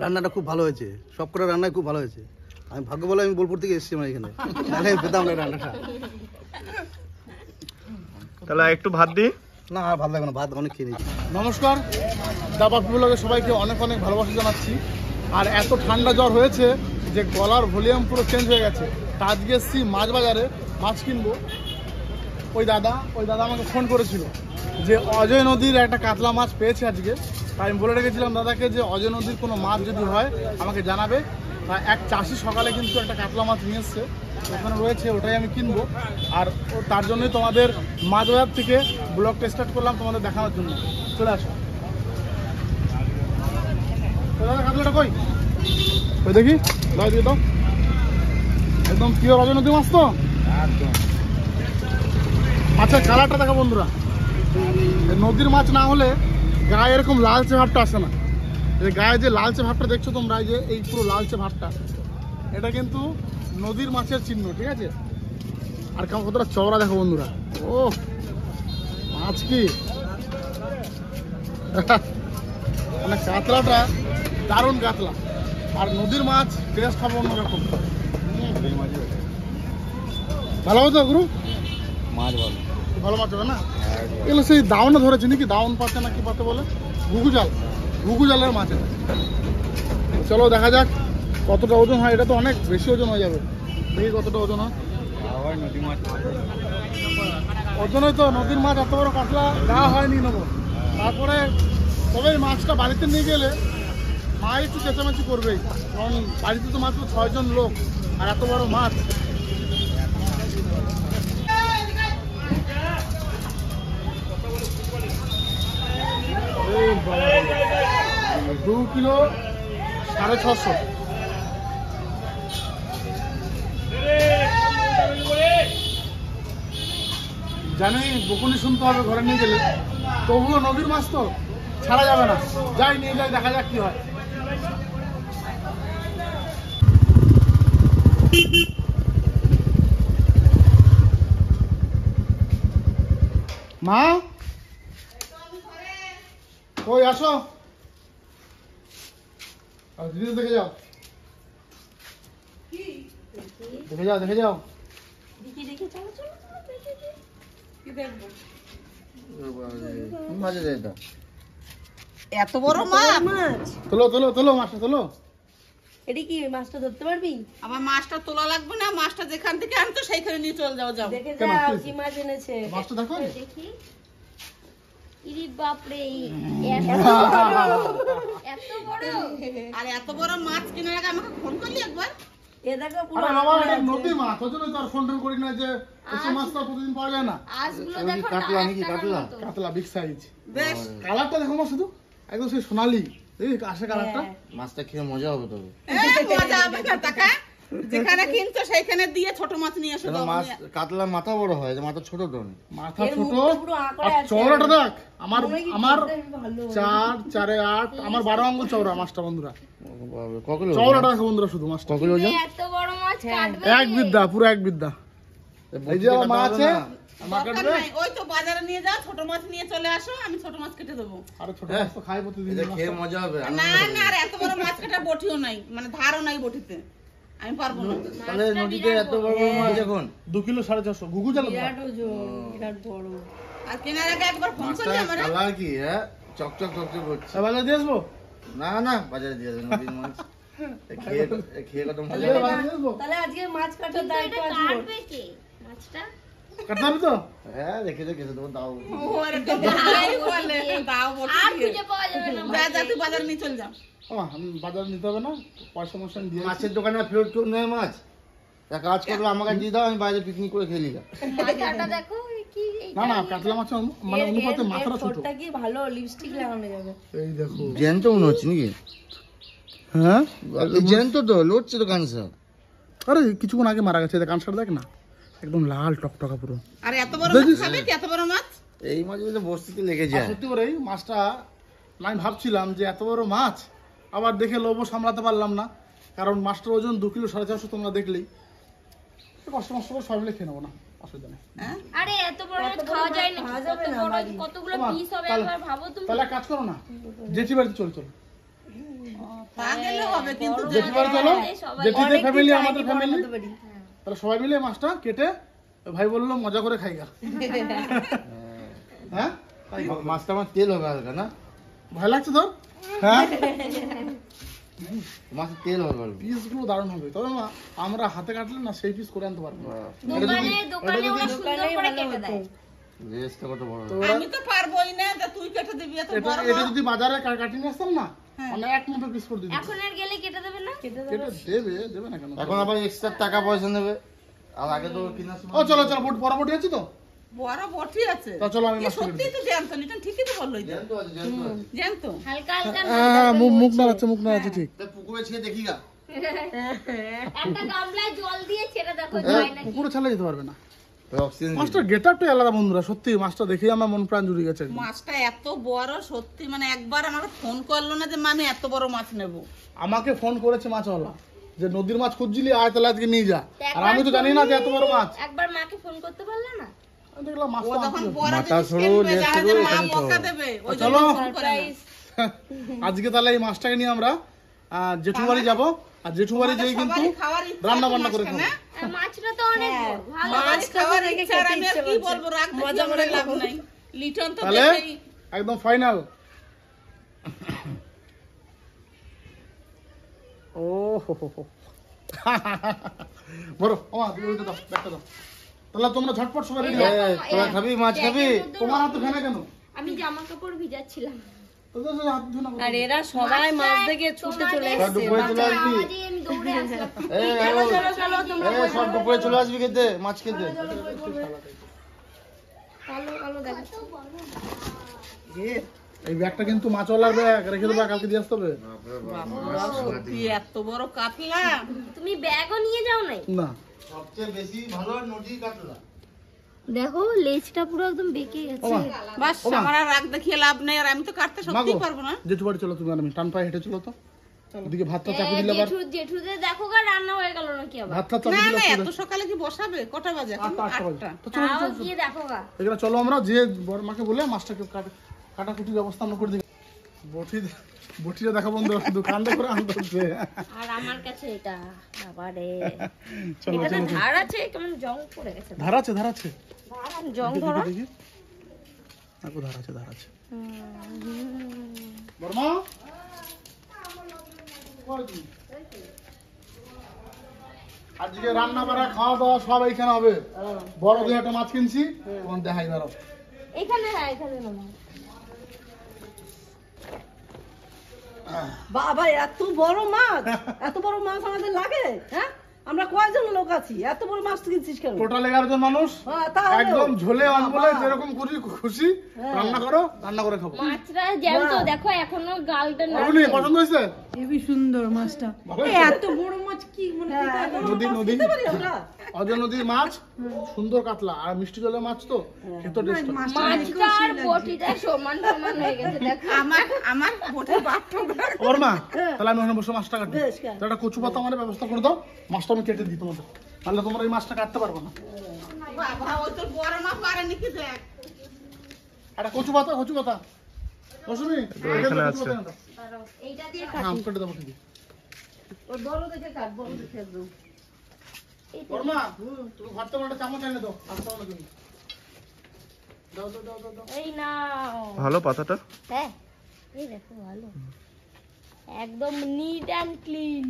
রান্নাটা খুব ভালো হয়েছে, সব করে রান্নাই খুব ভালো হয়েছে। আমি ভাগ্য বলে আমি বোলপুর থেকে এসেছি আমার এখানে, তাহলে আমি পেতাম না রান্নাটা। তাহলে একটু ভাত দিই। না আর ভালো লাগবে না, ভাত অনেক খেয়ে নিয়েছি। নমস্কার, দাবা ব্লগে সবাইকে অনেক অনেক ভালোবাসা জানাচ্ছি। আর এত ঠান্ডা জ্বর হয়েছে যে গলার ভলিউম পুরো চেঞ্জ হয়ে গেছে। তা আজকে এসছি মাছ বাজারে, মাছ কিনবো। ওই দাদা আমাকে ফোন করেছিল যে অজয় নদীর একটা কাতলা মাছ পেয়েছে আজকে। তাই আমি বলে রেখেছিলাম দাদাকে যে অজয় নদীর কোনো মাছ যদি হয় আমাকে জানাবে। তা এক চাষি সকালে কিন্তু একটা কাতলা মাছ নিয়ে এসছে, ওখানে রয়েছে, ওটাই আমি কিনবো। আর তার জন্যই তোমাদের মাছ বাজার থেকে ব্লগটা স্টার্ট করলাম তোমাদের দেখানোর জন্য। চলে আসো। দাদা কাতলাটা কই? ওই দেখি, দাও দিয়ে দাও। একদম পিওর অজয় নদী মাছ তো? একদম। মাছের কালারটা দেখো বন্ধুরা, নদীর মাছ না হলে গায়ে এরকম লালচে ভাবটা আসে না। এই গায়ে যে লালচে ভাবটা দেখছো তোমরা, এই যে এই পুরো লালচে ভাবটা, এটা কিন্তু নদীর মাছের চিহ্ন, ঠিক আছে? আর কেমন কতটা চওড়া দেখো বন্ধুরা। ও মাছ কি মানে কাতলাটা দারুণ কাতলা। আর নদীর মাছ টেস্ট হবে অন্যরকম। ভালো হবে তো গুরু? মাছ ভালো, ভালো মাছ হবে না? এগুলো সেই দাউনে ধরেছে নাকি, দাউন পাতে না কি পাতে বলে, ঘুঘু জালের মাছ। চলো দেখা যাক কতটা ওজন হয়। এটা তো অনেক বেশি ওজন হয়ে যাবে, দেখি কতটা ওজন হয়। নদী মাছ ওজনে তো নদীর মাছ এত বড় কাতলা দেওয়া হয়নি নেবো। তারপরে তবে এই মাছটা বাড়িতে নিয়ে গেলে মা একটু চেঁচামেচি করবেই, কারণ বাড়িতে তো মাত্র 6 জন লোক, আর এত বড় মাছ। দু কিলো 650। জানি বকুনি শুনতে হবে ঘরে নিয়ে গেলে, তবুও নদীর মাছ তো ছাড়া যাবে না। যাই নিয়ে যাই, দেখা যাক কি হয়। মা কই আসো, দিদি দেখে যাও, দেখে যাও। এত বড় মাছ, তোলো মাছটা তোলো। এটা কি মাছটা ধরতে পারবি? আমার মাছটা তোলা লাগবে না, মাছটা যেখান থেকে আনতো সেইখানে নিয়ে চলে যাও। দেখে যাও কি মাছ এনেছে। মাছটা দেখো, দেখি। ইরি বাপ রে, এত বড়। আর এত বড় মাছ কেনার আগে আমাকে ফোন করলি একবার? এ দেখো পুরো আরে বাবা এটা নদী মাছ, ওই জন্য তো আর ফোন করি না যে এসব মাছ তো প্রতিদিন পাওয়া যায় না। আজগুলো দেখো, কাতলা নাকি? কাতলা বিগ সাইজ। বেশ, কালারটা দেখো মা, শুধু একদম সেই সোনালি, এই আসে কালারটা। মাছটা খেয়ে মজা হবে তবে। মজা হবে না টাকা, যেখানে কিনতো সেইখানে দিয়ে ছোট মাছ নিয়ে এসো। মাছ কাতলার মাথা বড় হয়, মাথা ছোট তো। মাথা ছোট আর চওড়াটা দেখ, আমার 4 8 আমার 12 আঙ্গুল চওড়া মাছটা বন্ধুরা। চওড়াটা দেখো বন্ধুরা, শুধু মাছটা এত বড় মাছ কাটবে। এক বিদ্যা, পুরো এক বিদ্যা। এই যে মাছ আছে, দরকার নাই, ওই তো বাজারে নিয়ে যাও, ছোট মাছ নিয়ে চলে আসো, আমি ছোট মাছ কেটে দেবো। আরে ছোট মাছ তো খাই প্রতিদিন। খেয়ে মজা হবে। না না, আর এত বড় মাছ কাটা বটিও নাই, মানে ধারও নাই বটিতে, আমি পারবো না। তাহলে নদীতে এত বড় মাছ এখন 2 কিলো 650 ঘুঘু জাল। বিরাট ওজন, বিরাট বড়। আর কেনার আগে একবার ফোন করলি আমার? কালার কি হ্যাঁ, চকচক করছে। বাজারে দিয়ে আসবো? না বাজারে দিয়ে আসবে, নদীর মাছ খেয়ে কত মজা। তাহলে আজকে মাছ কাটার দায়িত্ব আছে। কাটবে কে মাছটা? কাটতে হবে তো? হ্যাঁ দেখে তোমার দাও। ওরে তো দাও বলে, দাও বলে আর খুঁজে পাওয়া যাবে না। যা তুই বাজারে নিয়ে চল যা। আমি বাজারে নিতে হবে না, পয়সা মশা দিয়ে। মাছের দোকানে ফেরত কেউ নেয় মাছ? এক কাজ করবে, আমাকে দিয়ে দাও, আমি বাইরে পিকনিক করে খেলি। মাথাটা দেখো কি। না কাতলা মাছ মানে অনুপাতে মাথাটা ছোট। ঠোঁটটা কি ভালো লিপস্টিক লাগানো যাবে। এই দেখো জ্যান্ত মনে হচ্ছে নাকি? হ্যাঁ জ্যান্ত তো লড়ছে তো কানসা। আরে কিছুক্ষণ আগে মারা গেছে, কানসার দেখ না, একদম লাল টকটকা পুরো। আর এত বড় মাছ খাবে কি? এত বড় মাছ এই মাছ বলে বস্তিতে লেগে যায়। সত্যি করে এই মাছটা আমি ভাবছিলাম যে এত বড় মাছ, আবার দেখে লোভও সামলাতে পারলাম না, কারণ মাছটার ওজন 2 কিলো 450 তোমরা দেখলেই। কষ্ট করে সবাই মিলে খেয়ে নেবো না, অসুবিধা নেই। আরে এত বড় মাছ খাওয়া যায় না, কতগুলো পিস হবে একবার ভাবো তুমি। তাহলে কাজ করো না, জেঠি বাড়িতে চল। পা গেলে হবে কিন্তু জেঠি বাড়ি চলো, জেঠিদের ফ্যামিলি আমাদের ফ্যামিলি, বানাতে পারি। তাহলে সবাই মিলে মাছটা কেটে ভাই বললো মজা করে খাইগা। হ্যাঁ মাছটা আমার তেল হবে হালকা না, ভয় লাগছে তোর? হ্যাঁ মাছের তেল হবে অল্প। পিসগুলো দারুণ হবে, তবে মা আমরা হাতে কাটলে না সেই পিস করে আনতে পারবো না। দোকানে ওরা সুন্দর করে কেটে দেয়। লেজটা কত বড়। তো ওরা আমি তো পারবোই না, তা তুই কেটে দিবি এত এটা বড় এটা যদি বাজারে কাটিয়ে নিয়ে আসতাম না, মানে এক মুঠো পিস করে দিবি। এখন আর গেলে কেটে দেবে না? কেটে দেবে না কেন? এখন আবার এক্সট্রা টাকা পয়সা নেবে, আর আগে তো কেনার সময় ও চলো চলো, বরাবরই আছে তো, বড় বটি আছে। তা চলো আমি এ মাছ কেটে সত্যি তো জ্যান্ত, লিটন ঠিকই তো বললো এটা। জ্যান্ত আছে, জ্যান্ত আছে। জ্যান্ত হালকা হালকা মুখ নাড়াচ্ছে ঠিক। তা পুকুরে ছেড়ে দেখি গা। একটা গামলায় জল দিয়ে ছেড়ে দেখো যায় নাকি। পুকুরে ছাড়া যেতে পারবে না। অক্সিজেন মাছটার গেটআপটাই আলাদা বন্ধুরা, সত্যি মাছটা দেখেই আমার মন প্রাণ জুড়ে গেছে একদম। মাছটা এত বড় সত্যি, মানে একবার আমাকে ফোন করলো না যে মানে এত বড় মাছ নেব। আমাকে ফোন করেছে মাছওয়ালা যে নদীর মাছ খুঁজছিলি, আয় তাহলে আজকে নিয়ে যা, আর আমি তো জানি না যে এত বড় মাছ। একবার মাকে ফোন করতে পারলে না? আমি দেখলাম মাছ ও তো তখন আনছিল। বড় মাথা জিনিস সরু, কিনবে, লেজ জাহাজে সরু, মা এখানে বকা সরু। দেবে, ওই জন্য চলো। ফোন করে না। আজকে তাহলে এই মাছটাকে নিয়ে আমরা জেঠু বাড়ি যাবো, আর জেঠু বাড়ি যেই কিন্তু সবারই খাওয়ার ইচ্ছা রান্না আছে বান্না করে মাছটা, খাবো। না? মাছটা তো অনেক বড়, ভালো। মাছ খাওয়ার দেখে ইচ্ছা, আর খেতে আমি আর ইচ্ছে কি করছে। বলবো, রাগ মজা মজা করে করে লাভ খাবো। নাই। লিটন তো তাহলে দেখেই একদম ফাইনাল। ও হো হো হো। বড় ওমা তুমি ওইটা দাও, ব্যাগটা দাও। তাহলে তোমরা ঝটপট সবাই রেডি হও। তোরা খাবি, মাছ খাবি? তোমার হাতে ফেলে কেন? আমি জামা কাপড় ভিজাচ্ছিলাম। তোদের তো হাত ধুয়ে না করো। আর এরা সবাই মাছ দেখে ছুটে চলে সব এসছে। দুপুরে চলে আসবি। আওয়াজে আমি দৌড়ে আসলাম। সব দুপুরে চলে আসবি খেতে, মাছ খেতে। এই ব্যাগটা কিন্তু মাছওয়ালার ব্যাগ, রেখে দেবো, কালকে দিয়ে আসতে হবে। সত্যি এত বড় কাতলা। তুমি ব্যাগও নিয়ে যাও নাই? না সবচেয়ে বেশি ভালো নদী কাতলা। দেখো লেজটা পুরো একদম বেঁকে গেছে। ওমা বাস আমার আর রাগ দেখিয়ে লাভ নেই, আর আমি তো কাটতে সত্যি মাগো পারবো না। জেঠু বাড়ি চলো তুমি, আর আমি টান পায়ে হেঁটে চলো তো। ওদিকে ভাতটা চাপি দিলে আবার জেঠুদের দেখো গা রান্না হয়ে গেল নাকি আবার? ভাতটা চাপি না দিলে না, অসুবিধা। এত সকালে কি বসাবে? কটা বাজে এখন? 8টা বাজে। 8টা। তো চলো তাও গিয়ে দেখো গা। এখানে চলো, আমরা যে বড় মাকে বলে মাছটাকে কাটাকুটির ব্যবস্থা আমরা করে দিই। বটিটা দেখা বন্ধু, শুধু কান্দে করে আনতে হচ্ছে। আর আমার কাছে এটা বাবারে, চলো এটাতে চলো ধার আছে, কেমন জং পড়ে গেছে। ধার আছে জং দেখি, ধরো। দেখি দেখো, ধার আছে বর্মা। আজকে রান্না বাড়া খাওয়া দাওয়া সব এইখানে হবে। বড় দিয়ে একটা মাছ কিনছি, তোমার দেখাই দাঁড়াও। এখানে, হ্যাঁ এখানে নাও। বাবা এত বড় মাছ, এত বড় মাছ আমাদের লাগে? হ্যাঁ, আমরা কয়জন লোক আছি, এত বড় মাছ কিনছিস কেন? টোটাল 11 জন মানুষ, তাহলেও। একদম ঝোলে অনবলে যেরকম করি খুশি রান্না করো, রান্না করে খাবো। মাছটা জ্যান্ত দেখো, এখনো গালটা না। অরুণি, পছন্দ হয়েছে? হেবি সুন্দর মাছটা। ভালো এই হয়েছে? এত বড় মাছ কি মানে নদী অজয় নদীর মাছ, সুন্দর কাতলা আর মিষ্টি জলের মাছ, তো খেতে টেস্ট। মাছটা আর বটিটা সমান সমান হয়ে গেছে দেখো। আমার বোটের বাপটা ওর মা, তাহলে আমি ওখানে বসে মাছটা কাটি। বেশ, কাট। তো একটা কচু পাতা আমার ব্যবস্থা করে দাও, মাছটা আমি কেটে দিই তোমাদের, তাহলে তোমরা এই মাছটা কাটতে পারবো না। বাবা, ওই তোর বড় মা পারেনি কি দেখ। একটা কচু পাতা মৌসুমি, এখানে আছে। এইটা দিয়ে হ্যাঁ কেটে দেবো ঠিকই। ওই বড় দেখে কাট, বড় দেখে একদম। ওর মা, তুমি ভাতটা একটা চামচ এনে দাও, আসতে হবে কিন্তু। দাও। এই নাও। ভালো পাতাটা। হ্যাঁ এই দেখো ভালো, একদম নিট অ্যান্ড ক্লিন।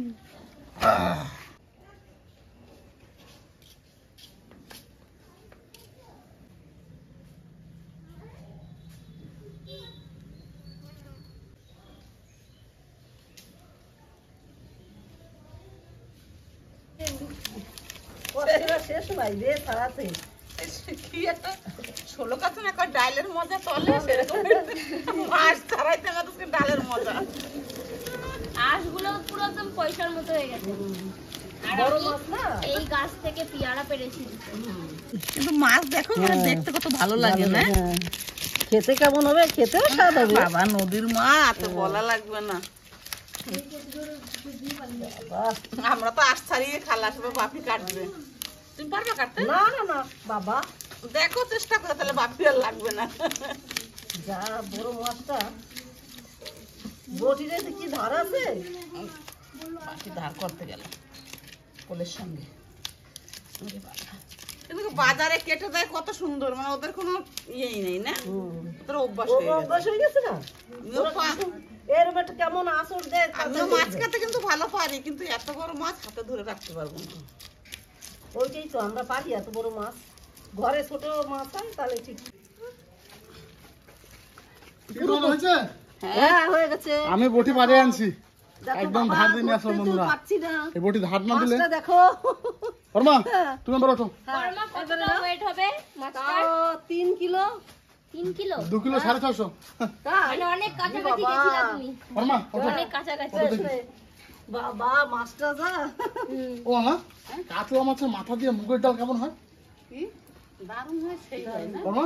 শেষ ভাই রে, তাড়াতে কি একটা ষোলো কাছে না কয় ডালের মজা তলে, সেরকম মাছ ছাড়াইতে গেছে ডালের মজা। আঁশগুলো পুরো একদম পয়সার মতো হয়ে গেছে। আর বড় আমি মাছ না? এই গাছ থেকে পেয়ারা পেরেছি। কিন্তু মাছ দেখো মানে দেখতে কত ভালো লাগে না? হ্যাঁ, খেতে কেমন হবে? খেতেও স্বাদ হবে। বাবা, নদীর মাছ বলা লাগবে না। আমরা তো আশ ছাড়িয়ে খালাস, বাপি কাটবে। তুমি পারবে কাটতে? না বাবা, দেখো চেষ্টা করে, তাহলে বাপি আর লাগবে না। যা বড় মাছটা। বটিতে কি ধার আছে? বাকি ধার করতে গেলে কোলের সঙ্গে ওরে বাবা। কিন্তু বাজারে কেটে দেয় কত সুন্দর, মানে ওদের কোনো ইয়েই নেই না, ওদের অভ্যাস হয়ে গেছে। অভ্যাস হয়ে গেছে না? আমিও এরকম একটা কেমন আসর দেয়। আমিও মাছ খেতে কিন্তু ভালো পারি, কিন্তু এত বড় মাছ হাতে ধরে রাখতে পারবো না। ওইটাই তো আমরা পারি, এত বড় মাছ ঘরে ছোট মাছ হয় তাহলে ঠিক। হয়েছে? হ্যাঁ হয়ে গেছে। আমি বটি বাড়িয়ে আনছি, দেখো একদম বাবা, ধার দিয়ে নিয়ে আসলাম ধরতে তো বন্ধুরা। পারছি না। এই বটি ধার না দিলে মাছটা দেখো। বর্মা তুমি বড় ওঠো। বড়মা কতটা ওয়েট হবে মাছটা? তাও 3 কিলো। 3 কিলো? 2 কিলো 650। তাই? মানে অনেক কাছাকাছি বাবা। গেছিলা তুমি। বর্মা ওঠো। অনেক কাছাকাছি। বাবা মাছটা যা। ও মা, কাতলা মাছের মাথা দিয়ে মুগের ডাল কেমন হয়? কি দারুণ হয় সেই হয় না? বর্মা,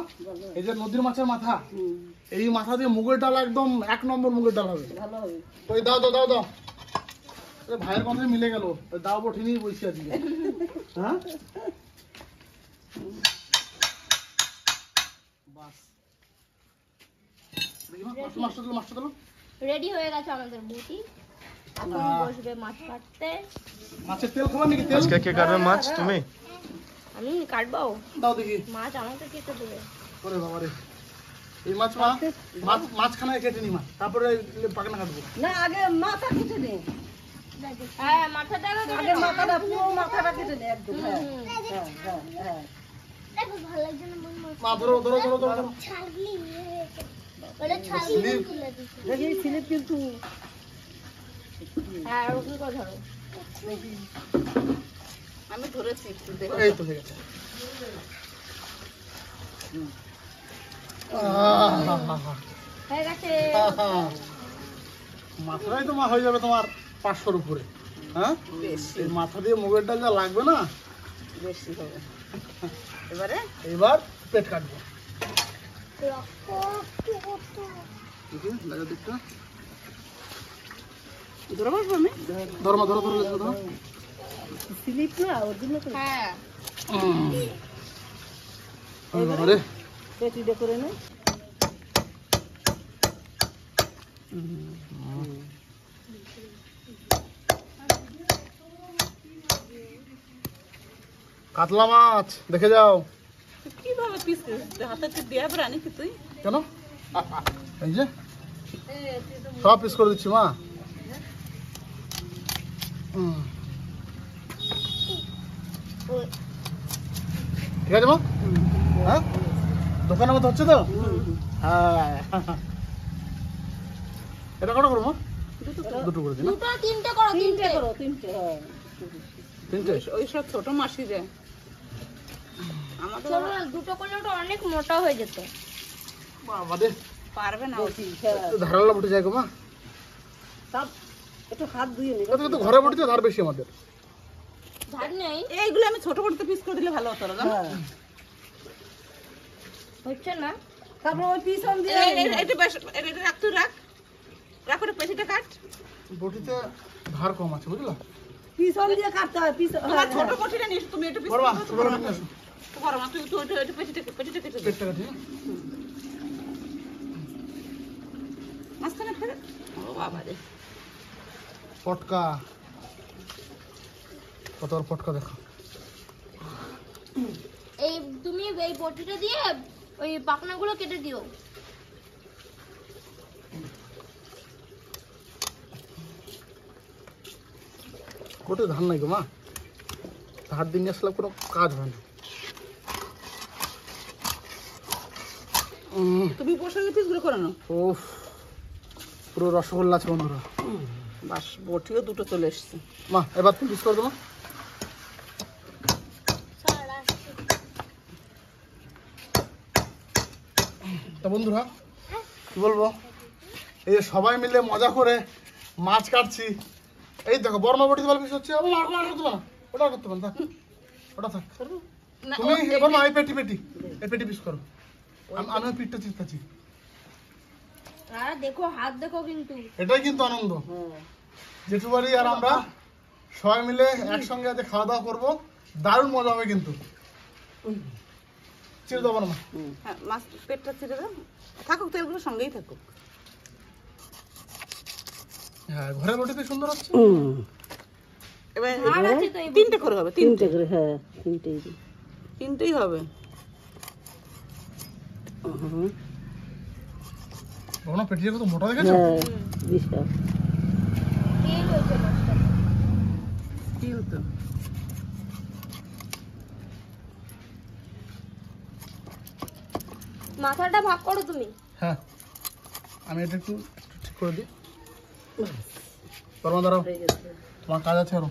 এই যে নদীর মাছের মাথা, এই মাথা দিয়ে মুগের ডাল একদম 1 নম্বর মুগের ডাল হবে। ভালো হবে। ওই দাও দাও দাও দাও। আরে ভাইয়ের কথাই মিলে গেল। ওই দাও বটি নিয়ে বসে আছি। হ্যাঁ বাস। দেখি মা, মাছটা দিলো। রেডি হয়ে গেছে আমাদের বটি। এখন বসবে মাছ কাটতে। মাছের তেল খাবার নাকি তেল? আজকে কে কাটবে মাছ তুমি? আমি কাটবো। দাও দেখি। মাছ আমাকে কেটে দেবে। ওরে বাবা রে, এই মাছ মাছখানে কেটে নি মা, তারপরে পাকনা কাটবো। না আগে মাথা কেটে নে। হ্যাঁ মাথাটা আগে মাথাটা পুরো মাথাটা কেটে নে একদম। হ্যাঁ হুম। হ্যাঁ হ্যাঁ হ্যাঁ। দেখো ভালো লাগছে না মন মন। মা ধরো ধরো ধরো ধরো। ছাগলি ওটা ছাগলি তুলে দিছি। দেখি স্লিপ কিন্তু হ্যাঁ ওকে কো ধরো। আমি ধরেছি একটু দেখো। এই তো হয়ে গেছে। হয়ে গেছে। মাথাটাই তো মা হয়ে যাবে তোমার 500-র উপরে। হ্যাঁ বেশি এই মাথা দিয়ে মুগের ডাল যা লাগবে না। বেশি হবে। এবারে এবার পেট কাটবো। রক্ত ঠিক আছে, লাগা দিকটা। ধরে বসবো আমি। ধরো মা, ধরো ধরো ধরো। স্লিপ না ওর জন্য তো হ্যাঁ আরে পেটিটা করে নে। কাতলা মাছ দেখে যাও। কিভাবে পিস হাতে দেয়া প্রাণী কি তুই? কেন? এই যে সব পিস করে দিচ্ছি মা। ঠিক আছে মা? হ্যাঁ দোকানের মতো হচ্ছে তো? হ্যাঁ এটা কটা করবো মা? দুটো করে দিন। দুটো তিনটে করো তিনটে তিনটে করো, তিনটে। হ্যাঁ। তিনটে? ওই সব ছোট মাসি রে আমাদের ছোট দুটো করলে ওটা অনেক মোটা হয়ে যেত। বাবা রে, পারবে না। বটি, হ্যাঁ। একটু ধারালা বটে যায় গো মা। তাপ একটু হাত ধুয়ে নি। এটা তো ঘরে বটিতে ধার বেশি আমাদের। ধার নেই এইগুলো আমি ছোট করতে পিস করে দিলে ভালো হতো না, জানো? হ্যাঁ। হচ্ছে না। তারপর ওই পিছন দিয়ে এটা বেশ এটা রাখ, তুই রাখ রাখ, ওটা পেটিটা কাট। বটিতে ধার কম আছে বুঝলা? পিছন দিয়ে কাটতে হয় পিছন। তোমার ছোট বটিটা নিস, তুমি একটু পিস বড় মা, করে ছোট বড় নিয়ে আসো। বড় মা, তুই তুই এটা পেটিটা কেটে দে। পেটটা কাটি। মাঝখানে ফেলে। ও বাবা রে, পটকা কত বড় পটকা দেখো। এই তুমি এই বটিটা দিয়ে ওই পাখনাগুলো কেটে দিও। কোটে ধান নাই গো মা, ধার দিন আসলে কোনো কাজ হয় না। তুমি বসে পিসগুলো করে নাও। ওফ, পুরো রসগোল্লা আছে বন্ধুরা। বাস, বটিও দুটো চলে এসছে। মা এবার তুমি পিস করে দেবো। তা বন্ধুরা কি বলবো, এই যে সবাই মিলে মজা করে মাছ কাটছি। এই দেখো বর্মা বটি ভালো পিস হচ্ছে। আমার আর করতে পারো, ওটা করতে পারো, থাক ওটা থাক। না, তুমি এবার না এই পেটি এই পেটি পিস করো। আমি পিঠটা চিন্তাছি। আর দেখো হাত দেখো কিন্তু। এটাই কিন্তু আনন্দ। জেঠুবাড়ি আর আমরা সবাই মিলে একসঙ্গে আজ খাওয়া দাওয়া করবো, দারুণ মজা হবে কিন্তু। ছেড়ে দেবো না মা। হ্যাঁ, মাছ পেটটা ছেড়ে দাও, থাকুক তেলগুলো সঙ্গেই থাকুক। হ্যাঁ ঘরের রুটিতে সুন্দর হচ্ছে। এবার ধার আছে তো এই তিনটে করে হবে, তিনটে করে, হ্যাঁ তিনটেই দিই। তিনটেই হবে। ওনা পেটিটা কত মোটা দেখেছো? হ্যাঁ বিশাল তেল হয়েছে মাছটা। তিল তো মাথাটা ভাগ করো তুমি। হ্যাঁ আমি এটা একটু ঠিক করে দিই। দাঁড়াও হয়ে গেছে। তোমার কাজ আছে আরো।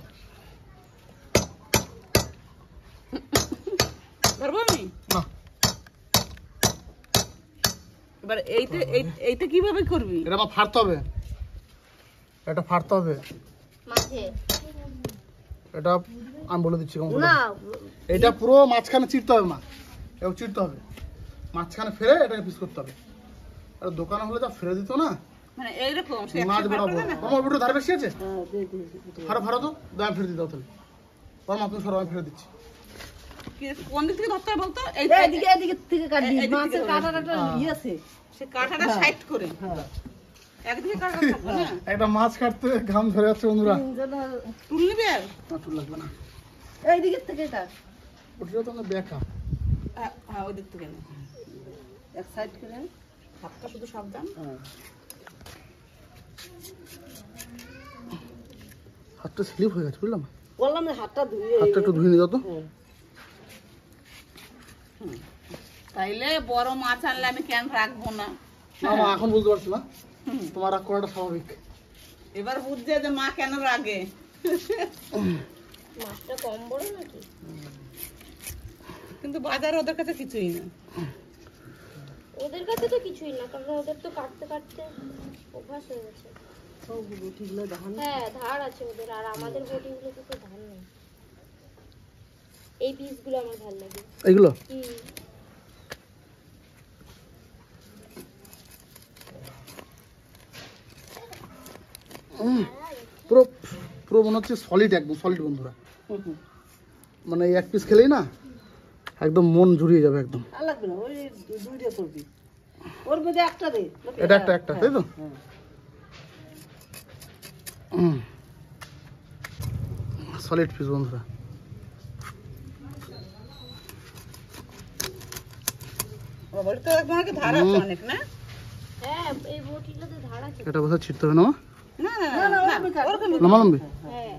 ধরবো আমি? না এবার এইটা কিভাবে করবি? এটা আমার ফাড়তে হবে, এটা ফাড়তে হবে, মাঝে এটা আমি বলে দিচ্ছি কেমন করে। না এটা পুরো মাঝখানে চিরতে হবে, মা এও চিরতে হবে, মাঝখানে ফেরে এটাকে পিস করতে হবে। আর দোকানে হলে যা ফেরে দিত না মানে এইরকম সে মাছ একশো বরাবর। টাকা না? আমার একটু ধারে বেশি আছে, হ্যাঁ দে দে ফাড়ো তো দাম ফেরে দিতে তাহলে। মা তুমি সরো, আমি ফেরে দিচ্ছি। কোন দিক থেকে ধরতে হবে বলতো? এদিকে এদিকে থেকে কাটবি, এদিক থেকে মাছের ধরবি। কাঁটাটা একটা ইয়ে আছে। সে কাঁটাটা সাইড করে হ্যাঁ একদিকে কাঁটা থাকবে না। একটা মাছ কাটতে ঘাম ধরে যাচ্ছে বন্ধুরা। তুল নিবি আর? না চুল লাগবে না, এইদিকে থেকে কাট, ওটা তো আমরা বেকা। হ্যাঁ ওই দিক থেকে না, এক সাইড করে। হাতটা শুধু সাবধান। হ্যাঁ হাতটা স্লিপ হয়ে গেছে বুঝলাম, বললাম না হাতটা ধুয়ে। হাতটা একটু ধুয়ে নিয়ে যাও তো। হ্যাঁ তাইলে বড় মাছ আনলে আমি কেন রাখবো না? না মা এখন বুঝতে পারছি না, তোমার রাগ করাটা স্বাভাবিক। এবার বুঝছে যে মা কেন রাগে। মাছটা কম বড় নাকি? কিন্তু বাজারে ওদের কাছে কিছুই না। ওদের কাছে তো কিছুই না, কারণ ওদের তো কাটতে কাটতে অভ্যাস হয়ে গেছে। সব বটিগুলো দেখান। হ্যাঁ ধার আছে ওদের, আর আমাদের বটিগুলোতে তো ধার নেই। এই পিসগুলো আমার ভালো লাগে। এইগুলো পুরো পুরো মনে হচ্ছে সলিড, একদম সলিড বন্ধুরা। মানে এই এক পিস খেলেই না একদম মন জুড়িয়ে যাবে একদম। আর লাগবে না, ওই দুইটা করবি, ওর মধ্যে একটা দে। এটা একটা একটা তাই তো। সলিড পিস বন্ধুরা। বাবার তো এখন কি ধার আছে অনেক না? হ্যাঁ এই বটিগুলোতে ধার আছে। এটা বোধহয় ছিটতে হবে না মা? না না না ওরকম লম্বা লম্বি হ্যাঁ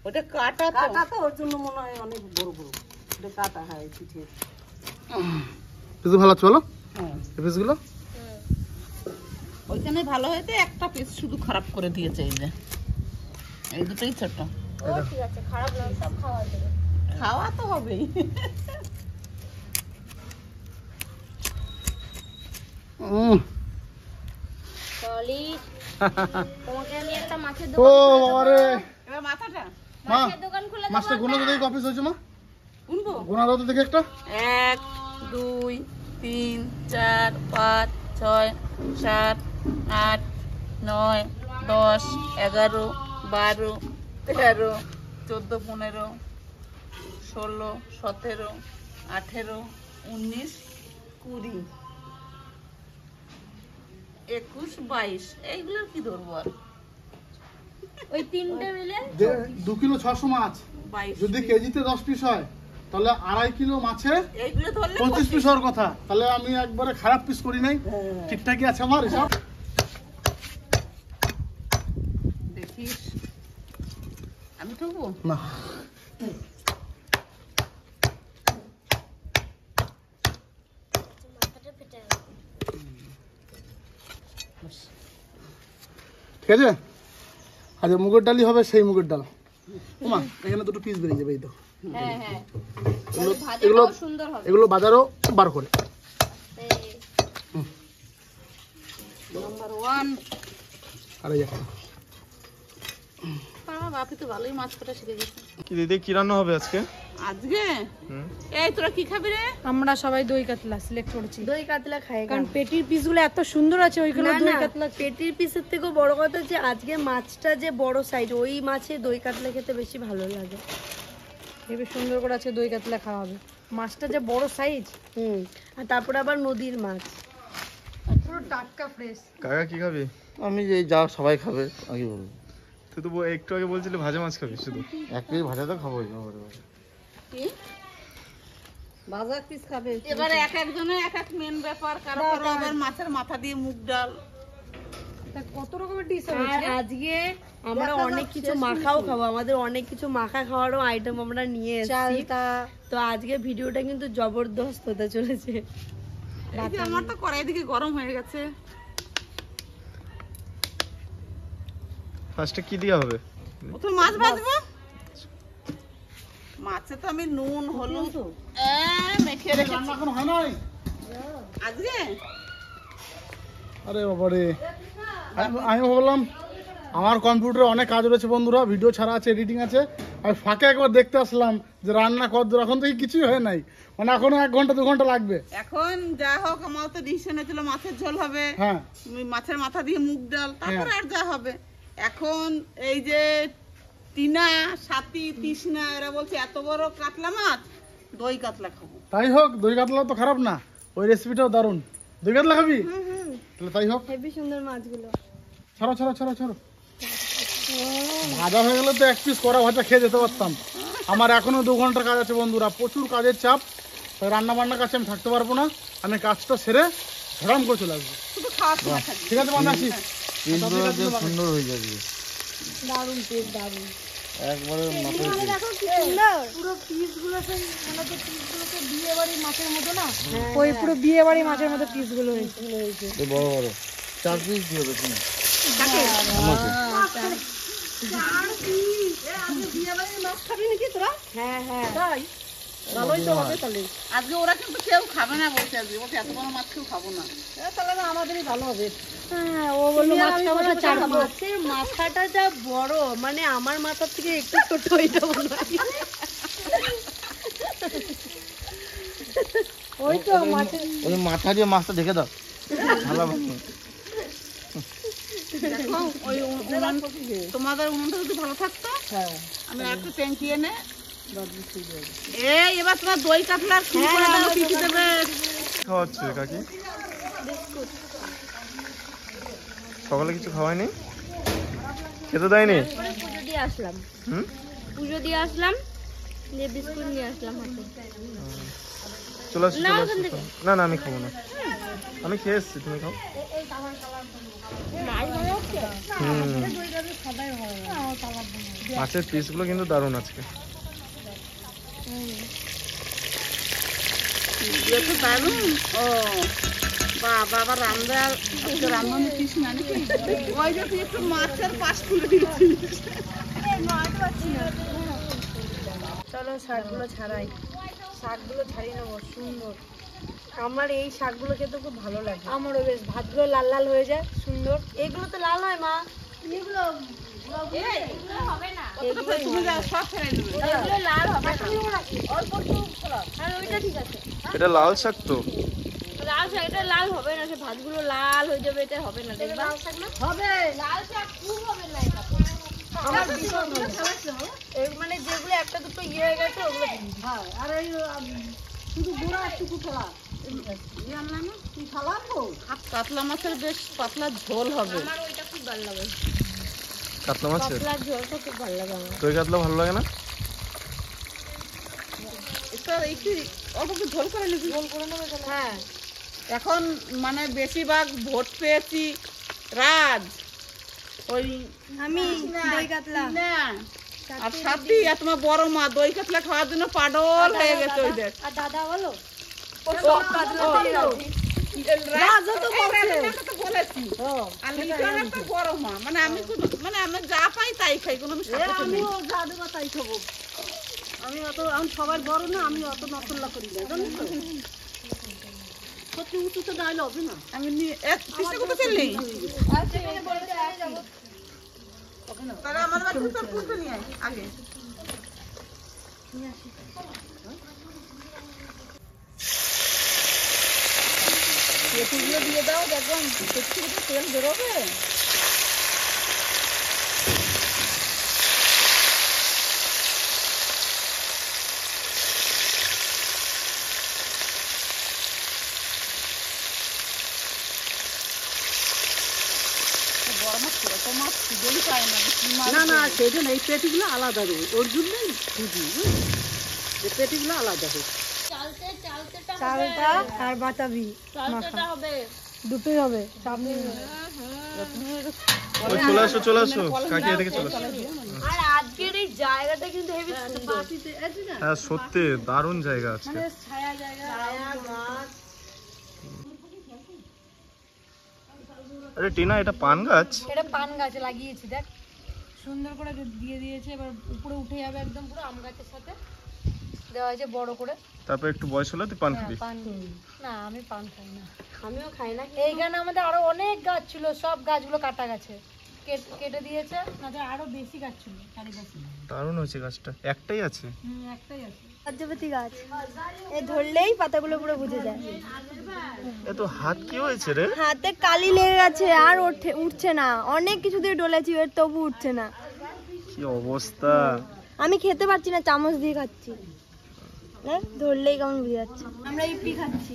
ওটা কাটা তো। কাটা তো ওর জন্য মনে হয় অনেক বড় বড়। এটা কাটা হয় পিঠে। পিস ভালো আছে বলো, হ্যাঁ এই পিসগুলো। ওইখানে ভালো হয়তো একটা পিস শুধু খারাপ করে দিয়েছে। এই যে এই দুটোই ছোট। ও ঠিক আছে, খারাপ নয়, সব খাওয়া যাবে। খাওয়া তো হবেই। সলিড। তোমাকে আমি একটা মাছের ও দোকান বাবারে, এবার মাথাটা মা মাছের দোকান খুলে দেবো মাছটা গোনা তো দেখি অফিস হয়েছে মা, উনবো। গোনা দাও তো দেখি একটা। 1 2 3 4 5 6 7 8 9 10 11 12 13 14 15 16 17 18 19 20 21 22 এইগুলোর কি ধরবো আর? ওই তিনটে মিলে 2 কিলো 600 মাছ, 22 যদি কেজিতে 10 পিস হয় তাহলে 2.5 কিলো মাছে এইগুলো ধরলে 25 পিস হওয়ার কথা। তাহলে আমি একবারে খারাপ পিস করি নাই, ঠিকঠাকই আছে আমার হিসাব। দেখিস আমি ঠকবো না মাথাটা ফেটে গেল। ঠিক আছে। আর যে মুগের ডালই হবে সেই মুগের ডাল। ওমা এখানে দুটো পিস বেরিয়ে যাবে, এই তো। হ্যাঁ হ্যাঁ এগুলো ভাজাটাও সুন্দর হবে। এগুলো বাজারও বার করে। এই, নাম্বার 1। আর এই একটা আমার বাপি তো ভালোই মাছ কাটা শিখে গেছে। কি দিদি কি রান্না হবে আজকে? আজকে এই তোরা কি খাবি রে? আমরা সবাই দই কাতলা সিলেক্ট করেছি, দই কাতলা খাই কারণ পেটির পিসগুলো এত সুন্দর আছে, ওইগুলো দই কাতলা। পেটির পিসের থেকেও বড় কথা যে আজকে মাছটা যে বড় সাইজ, ওই মাছে দই কাতলা খেতে বেশি ভালো লাগে। ভেবে সুন্দর করে আছে দই কাতলা খাওয়া হবে, মাছটা যে বড় সাইজ। আর তারপরে আবার নদীর মাছ। পুরো টাটকা ফ্রেশ। কাকা কি খাবি? আমি এই যা সবাই খাবে আমি বলবো। তুই তো একটু আগে বলছিলি ভাজা মাছ খাবি শুধু। এক পিস ভাজা তো খাবোই। কি ভাজা পিস খাবে এবারে এক একজনের এক এক মেন ব্যাপার, কারো কারো আবার মাছের মাথা দিয়ে মুগ ডাল। কত রকমের ডিশ আর আজকে আমরা অনেক কিছু মাখাও খাবো, আমাদের অনেক কিছু মাখা খাওয়ারও আইটেম আমরা নিয়ে এসেছি। তো আজকে ভিডিওটা কিন্তু জবরদস্ত হতে চলেছে। এই যে আমার তো কড়াই দিকে গরম হয়ে গেছে। ফার্স্টে কি দেওয়া হবে? প্রথমে মাছ ভাজবো। মাছে তো আমি নুন হলুদ মেখে রেখেছি। রান্না এখনো হয় নাই আজকে আরে বাবারে, আমি ভাবলাম আমার কম্পিউটারে অনেক কাজ রয়েছে বন্ধুরা, ভিডিও ছাড়া আছে, এডিটিং আছে। আমি ফাঁকে একবার দেখতে আসলাম যে রান্না কতদূর, এখন থেকে কিছুই হয় নাই, মানে এখনো 1 ঘন্টা 2 ঘন্টা লাগবে। এখন যা হোক আমার তো ডিসিশন ছিল মাছের ঝোল হবে, হ্যাঁ মাছের মাথা দিয়ে মুগ ডাল, তারপরে আর যা হবে। এখন এই যে টিনা, সাথী, তৃষ্ণা এরা বলছে এত বড় কাতলা মাছ, দই কাতলা খাবো। তাই হোক, দই কাতলা তো খারাপ না, ওই রেসিপিটাও দারুণ। দই কাতলা খাবি? তাহলে তাই হোক। হেভি সুন্দর মাছগুলো। ছাড়ো ছাড়ো ছাড়ো ছাড়ো। ভাজা হয়ে গেলে তো 1 পিস কড়া ভাজা খেয়ে যেতে পারতাম। আমার এখনো 2 ঘন্টার কাজ আছে বন্ধুরা, প্রচুর কাজের চাপ, তাই রান্না বান্নার কাছে আমি থাকতে পারবো না। আমি কাজটা সেরে ঝড়াম করে চলে আসবো। শুধু খাওয়ার সময় থাকবে। ঠিক আছে বান্ধব, আসি। সুন্দর হয়ে যাবে দারুণ টেস্ট, দারুণ। একবারে দেখো কি সুন্দর। পুরো পিসগুলোকে মানে তো পিসগুলোকে বিয়ে বাড়ির মাছের মতো না, ওই পুরো বিয়ে বাড়ির মাছের মতো পিসগুলো হয়েছে। বড় বড় 4 পিস দিয়ে দেবো। হ্যাঁ হ্যাঁ ভালোই তো হবে তাহলে। আজকে ওরা কিন্তু কেউ খাবে না বলছে, আজকে বলছে এত বড় মাছ কেউ খাবো না। তাহলে না আমাদেরই ভালো হবে। হ্যাঁ, ও বললো মাছ খাবো না, চার মাছের মাথাটা যা বড়, মানে আমার মাথার থেকে একটু ছোট এটা মনে হয়। ওই তো মাছের ওই মাথা দিয়ে মাছটা দেখে দাও ভালো হবে। দেখো ওই তোমাদের উনুনটা যদি ভালো থাকতো, আমি একটা ট্যাঙ্কি এনে এই এবার তোমার দই কাতলার কি করে দাও, কি কি দেবে? খাওয়াচ্ছে কাকি? সকালে কিছু খাওয়ায়নি, খেতে দেয়নি? পুজো দিয়ে আসলাম, হুম, পুজো দিয়ে আসলাম, দিয়ে বিস্কুট নিয়ে আসলাম হাতে। চলে আসো চলে আসো। না না আমি খাবো না, আমি খেয়ে এসছি, তুমি খাও। মাছের পিসগুলো কিন্তু দারুণ আজকে। তো দারুন। ও বাবা, আবার রান্নার পিস না নাকি? ওই যে তুই একটু মাছের পাশ খুলে দিয়েছিস। চলো শাকগুলো ছাড়াই, শাকগুলো ছাড়িয়ে নেবো। সুন্দর, আমার এই শাকগুলো খেতে খুব ভালো লাগে। আমারও বেশ, ভাতগুলো লাল লাল হয়ে যায় সুন্দর। এগুলো তো লাল হয় মা, এগুলো হবে না, তুমি যাও, সব ফেলে দেবে। এগুলো লাল হবে না, অল্প একটু ফোড়াও। আর ওইটা ঠিক আছে, এটা লাল শাক তো। লাল শাক, এটা লাল হবে না, সে ভাতগুলো লাল হয়ে যাবে, এটা হবে না। দেখবা লাল শাক না হবে লাল শাক খুব হবে না এটা। আমার ভীষণ ভালো। মানে যেগুলো একটা দুটো ইয়ে হয়ে গেছে ওগুলো হ্যাঁ, আর এই শুধু গুঁড়া একটু ফেলা জানলাম না, তুই ফেলাম তো। কাতলা মাছের বেশ পাতলা ঝোল হবে। আমার ওইটা খুব ভালো লাগে, কাতলা মাছের পাতলা ঝোলটা খুব ভালো লাগে আমার। দই কাতলা ভালো লাগে না? এটা এই কি অল্প একটু ঝোল করে নিবি? গোল করে নেবে তাহলে। হ্যাঁ, এখন মানে বেশিরভাগ ভোট পেয়েছি রাজ, ওই আমি দই কাতলা না, আর সাথী আর তোমার বড় মা দই কাতলা খাওয়ার জন্য পাগল হয়ে গেছে। ওই দেখ আর দাদা বলো রাজও তো বলেছি, আর লিটনের তো বড় মা, মানে আমি মানে আমি যা পাই তাই খাই, কোনো আমি সাথে সাথে নেই। আমিও যা দেবো তাই খাবো। আমি সবার বড় না, আমি অত নকল্লা করি না, জানিস তো। সত্যি উঁচুতে ডাইলে হবে না। আমি পিসে কোথা চললি? তাহলে আমার বাড়িতে তোর পুজো নিয়ে আয় আগে। পেঁয়াজগুলো দিয়ে দাও, দেখলাম পেঁচি তেল বেরোবে। বড় মাছ, ছোট মাছ সিজনই পায় না কি মাছ না না সেই জন্য এই পেটিগুলো আলাদা দেবে ওর জন্যই খুঁজি এই পেটিগুলো আলাদা হবে চালটা আর বাতাবি মাখা দুটোই হবে চাপ নেই। ওই চলে আসো কাকি এদিকে চলে আসো। আর আজকের এই জায়গাটা কিন্তু হেভি সুন্দর। হ্যাঁ সত্যি দারুণ জায়গা আছে। মানে ছায়া জায়গা। আরে টিনা এটা পান গাছ? এটা পান গাছ লাগিয়েছি দেখ সুন্দর করে দিয়ে দিয়েছে, এবার উপরে উঠে যাবে একদম পুরো আম গাছের সাথে দেওয়া হয়েছে বড় করে। তারপর একটু বয়স হলে তুই পান খাবি? পান না আমি পান খাই না। আমিও খাই না। এইখানে আমাদের আরো অনেক গাছ ছিল, সব গাছগুলো কাটা গেছে, কেটে দিয়েছে, না তো আরো বেশি গাছ ছিল চারিপাশে। দারুণ হয়েছে গাছটা, একটাই আছে? একটাই আছে কার্যপতি গাছ, এই ধরলেই পাতাগুলো পুরো বুঝে যায়। এ তো হাত কি হয়েছে রে? হাতে কালি লেগে গেছে আর উঠছে না, অনেক কিছু দিয়ে ডলেছি এর তবু উঠছে না। কি অবস্থা! আমি খেতে পারছি না, চামচ দিয়ে খাচ্ছি, ধরলেই কেমন বুঝে যাচ্ছে। আমরা ইপি খাচ্ছি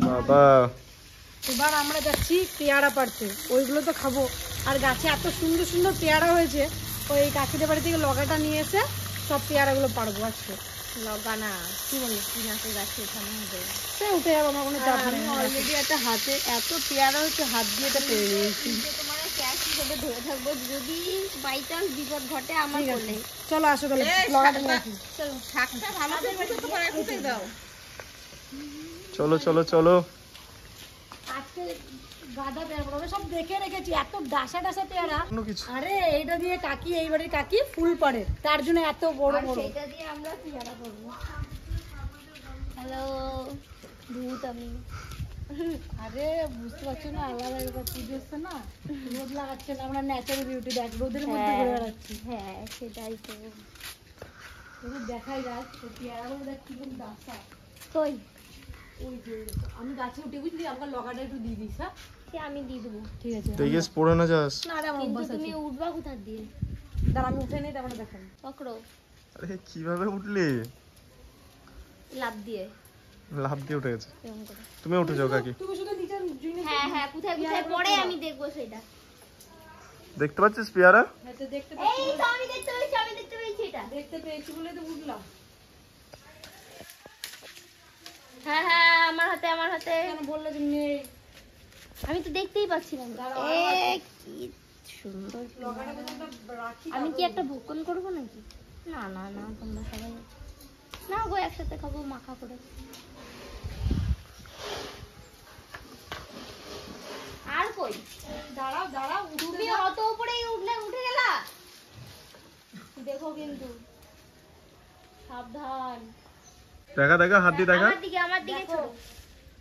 বাবা। এবার আমরা যাচ্ছি পেয়ারা পাড়তে, ওইগুলো তো খাবো। আর গাছে এত সুন্দর সুন্দর পেয়ারা হয়েছে, ওই কাকিদের বাড়ি থেকে লগাটা নিয়ে এসে সব পেয়ারাগুলো পাড়বো আজকে। লগা না, কি বলি নাকি গাছে ওঠানো হবে, সে উঠে যাবো, আমার কোনো চাপ নেই। অলরেডি একটা হাতে এত পেয়ারা হচ্ছে, হাত দিয়ে এটা পেরে নিয়েছি। তোমার ক্যাশ হিসেবে ধরে থাকবো, যদি বাই চান্স বিপদ ঘটে আমার করলে। চলো আসো তাহলে লগাটা নিয়ে আসি। চলো শাকটা ভালো করে মুখে তো করে খুঁজে দাও। চলো চলো চলো। আজকে গাদা পেয়ারা পড়বে, সব দেখে রেখেছি, এত ডাসা ডাসা পেয়ারা। অন্য কিছু? আরে এইটা দিয়ে কাকি, এই বাড়ির কাকি ফুল পাড়ে, তার জন্য এত বড় বড়। এটা দিয়ে আমরা পেয়ারা করবো। হ্যালো ভূত আমি। আরে বুঝতে পারছো না, আলাদা এবার পুজো হচ্ছে না, রোদ লাগাচ্ছে না, আমরা ন্যাচারাল বিউটি দেখ রোদের মধ্যে ঘুরে বেড়াচ্ছি। হ্যাঁ সেটাই তো, রোদ দেখাই যাক, পেয়ারাগুলো দেখ কি খুব ডাসা। কই ওই যে আমি গাছে উঠে বুঝলি, আমাকে লগাটা একটু দিয়ে দিস। হ্যাঁ সে আমি দিয়ে দেবো, ঠিক আছে। দেখিস পড়ে না যাস। না আরে আমার কিন্তু অভ্যাস তুমি আছে, উঠবা কোথা দিয়ে? দাঁড়া আমি উঠে নেই, তারপরে দেখাবো। পকড়ো আরে কিভাবে উঠলি? লাভ দিয়ে, লাফ দিয়ে উঠে গেছে। এরকম করে। তুমি উঠে যাও কাকি। তুমি শুধু নিচে জিনিস হ্যাঁ হ্যাঁ, কোথায় কোথায় পড়ে আমি দেখবো সেটা। দেখতে পাচ্ছিস পেয়ারা? হয়তো দেখতে এই তো আমি দেখতে পেয়েছি, আমি দেখতে পেয়েছি এটা। দেখতে পেয়েছি বলে তো উঠলাম। হ্যাঁ হ্যাঁ, আমার হাতে আমার হাতে। কেন বললে যে নেই? আমি তো দেখতেই পাচ্ছিলাম। কি সুন্দর। আমি কি একটা ভক্ষণ করবো নাকি? না না না, তোমরা সবাই না গো, একসাথে খাবো মাখা করে। আর কই, দাঁড়াও দাঁড়াও, তুমি অত উপরেই উঠে গেলা, দেখো কিন্তু সাবধান। দেখা দেখা, হাত দিয়ে দেখা। আমার দিকে ছোড়ো,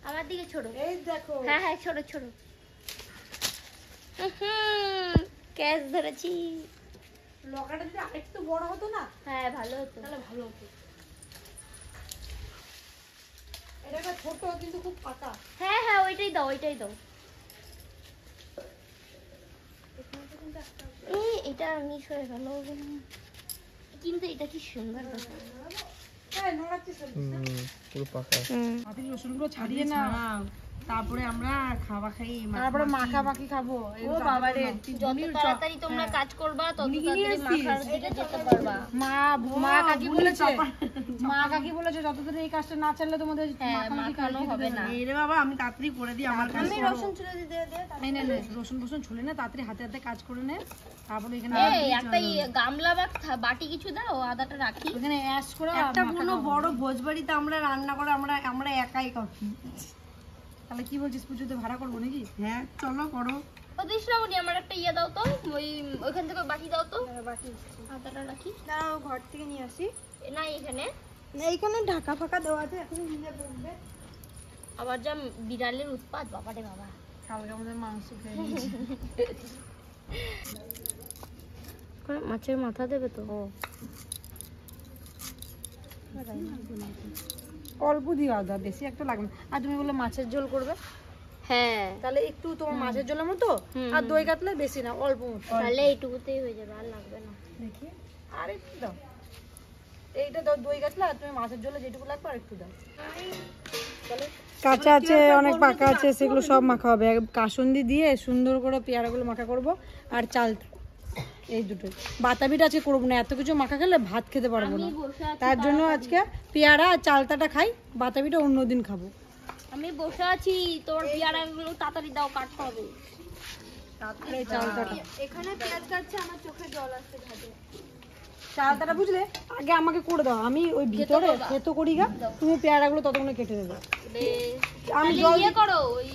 আমার দিকে ছোড়ো। এই দেখো, হ্যাঁ হ্যাঁ, ছোড়ো ছোড়ো। ক্যাচ ধরেছি। লগাটা যদি আরেকটু বড় হতো না, হ্যাঁ ভালো হতো। তাহলে ভালো হতো। এটা একটা ছোট কিন্তু খুব পাতা। হ্যাঁ হ্যাঁ, ওইটাই দাও, ওইটাই দাও। এটা মিস হয়ে গেল, কিন্তু এটা কি সুন্দর কথা। হ্যাঁ নড়াচ্ছিস। পুরো পাকা। মাটির রসুনগুলো ছাড়িয়ে না, তারপরে আমরা খাওয়া খাই, তারপরে মাখামাখি খাবো। ও বাবারে, যত তাড়াতাড়ি তোমরা কাজ করবা তত তাড়াতাড়ি মাখার দিকে যেতে পারবা। মা কাকি বলেছে, মা কাকি বলেছে যতদিন এই কাজটা না চাললে তোমাদের মাখানো হবে না। এই রে বাবা, আমি তাড়াতাড়ি করে দিই আমার কাজ। আমি রসুন ছুলে দিতে দে। এই নে রসুন ফসুন ছুলে নে, তাড়াতাড়ি হাতে হাতে কাজ করে নে। তারপরে এখানে এই একটা গামলা বা বাটি কিছু দাও, আদাটা রাখি। এখানে অ্যাশ করে একটা কোনো বড় ভোজবাড়িতে আমরা রান্না করে আমরা একাই খাচ্ছি। তাহলে কি বলছিস, পুজোতে ভাড়া করবো নাকি? হ্যাঁ চলো করো। ও দিশরামণি, আমার একটা ইয়ে দাও তো, ওইখান থেকে বাটি দাও তো। বাটি আদাটা রাখি, দাঁড়াও ঘর থেকে নিয়ে আসি। না এখানে এইখানে ঢাকা ফাঁকা দেওয়া আছে, এখন নিয়ে পড়বে। আবার যা বিড়ালের উৎপাত, বাবারে বাবা। কালকে আমাদের মাংস খেয়ে নিয়েছি। মাছের মাথা দেবে তো? অল্প দিও আদা, বেশি একটা লাগবে না। আর তুমি বলে মাছের ঝোল করবে, হ্যাঁ তাহলে একটু তোমার মাছের ঝোলের মতো, আর দই কাতলে বেশি না, অল্প মতো। তাহলে এইটুকুতেই হয়ে যাবে, আর লাগবে না। দেখি আর একটু দাও, এইটা দাও দই কাতলা, আর তুমি মাছের ঝোলে যেটুকু লাগবে আর একটু দাও। কাঁচা আছে, অনেক পাকা আছে, সেগুলো সব মাখা হবে। কাসুন্দি দিয়ে সুন্দর করে পেয়ারাগুলো মাখা করব, আর চালটা, এই দুটো। বাতাবিটা আজকে করবো না, এত কিছু মাখা খেলে ভাত খেতে পারবো না, তার জন্য আজকে পেয়ারা আর চালতাটা খাই, বাতাবিটা অন্যদিন খাবো। আমি বসে আছি, তোর পেয়ারাগুলো তাড়াতাড়ি দাও, কাটতে হবে। তারপরে চালতাটা, এখানে পেঁয়াজ কাটছে, আমার চোখে জল আসছে ভাজে। চালতাটা বুঝলে আগে আমাকে করে দাও, আমি ওই ভিতরে খেতো করি গা, তুমি পেয়ারাগুলো ততক্ষণে কেটে দেবে। আমি জল দিয়ে করো, ওই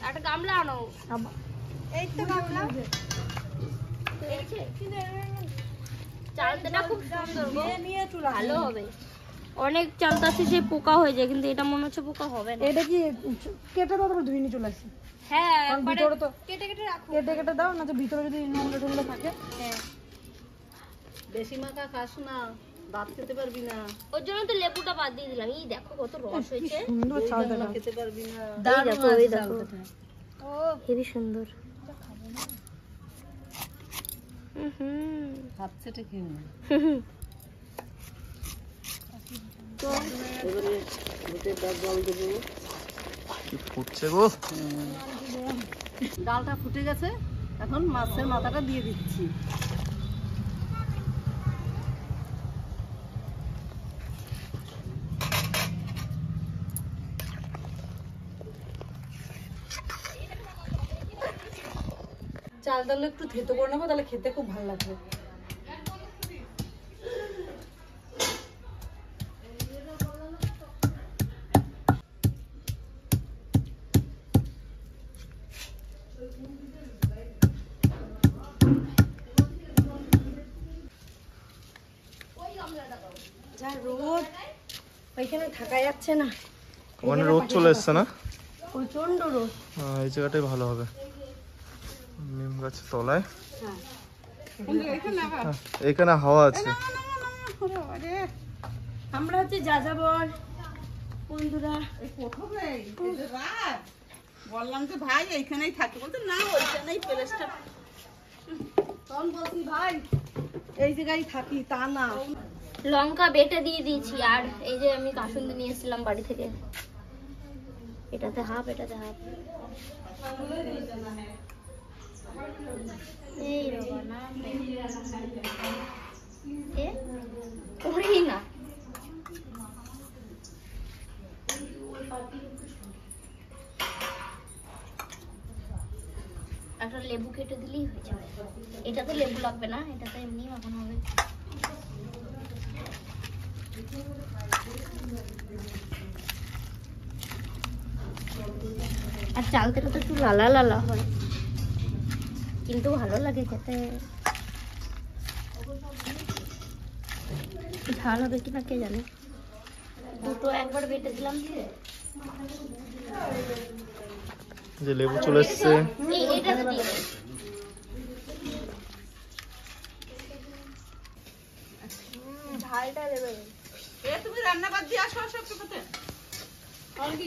একটা গামলা আনো। এই তো গামলা, চালতাটা খুব সুন্দর গো, ভালো হবে। অনেক চালতা আছে যে পোকা হয়ে যায়, কিন্তু এটা মনে হচ্ছে পোকা হবে না। এটা কি কেটে দাও, তারপর ধুয়ে নিয়ে চলে আসি। হ্যাঁ, ভিতরে তো কেটে কেটে রাখো। কেটে দাও, না তো ভিতরে যদি নোংরা টোংরা থাকে। হ্যাঁ, বেশি মাখা খাস না, ভাত খেতে পারবি না। ওর জন্য তো লেবুটা বাদ দিয়ে দিলাম। এই দেখো কত রস হয়েছে, সুন্দর চালতাটা, খেতে পারবি না। এই দেখো ও হেবি সুন্দর। হাত চেটে খেয়ে নে। তো এবারে দুটো ডাব জল দেবো। কি ফুটছে গো। ডালটা ফুটে গেছে, এখন মাছের মাথাটা দিয়ে দিচ্ছি। চালতাগুলো একটু থেতো করে নেবো, তাহলে খেতে খুব ভালো লাগবে। যা রোদ, ওইখানে থাকা যাচ্ছে না, ওখানে রোদ চলে এসছে না, প্রচন্ড রোদ। এই জায়গাটাই ভালো হবে, নিম গাছের তলায়। হ্যাঁ, এখানে হাওয়া আছে। আমরা হচ্ছে যাযাবর বন্ধুরা। বললাম যে ভাই এইখানেই থাকি, বলতে না ওইখানেই প্লেসটা। তখন বলছি ভাই এই জায়গায় থাকি, তা না। লঙ্কা বেটে দিয়ে দিয়েছি, আর এই যে আমি কাসুন্দি নিয়ে এসেছিলাম বাড়ি থেকে, এটাতে হাফ, এটাতে হাফ। এই রবানা এ করি না, একটা লেবু কেটে দিলেই হয়ে যাবে। এটাতে লেবু লাগবে না, এটাতে এমনি মাখানো হবে। আর চালতাটা তো একটু লালা লালা হয়, কিন্তু ভালো লাগে খেতে। ঝাল হবে কিনা কে জানে। দুটো একবার বেটে দিলাম, যে লেবু চলে এসছে। এটাতে দিয়ে দেব। ঝালটা দেবে। এ তুমি রান্না বাদ দিয়ে আসো আসো একটু খেতে।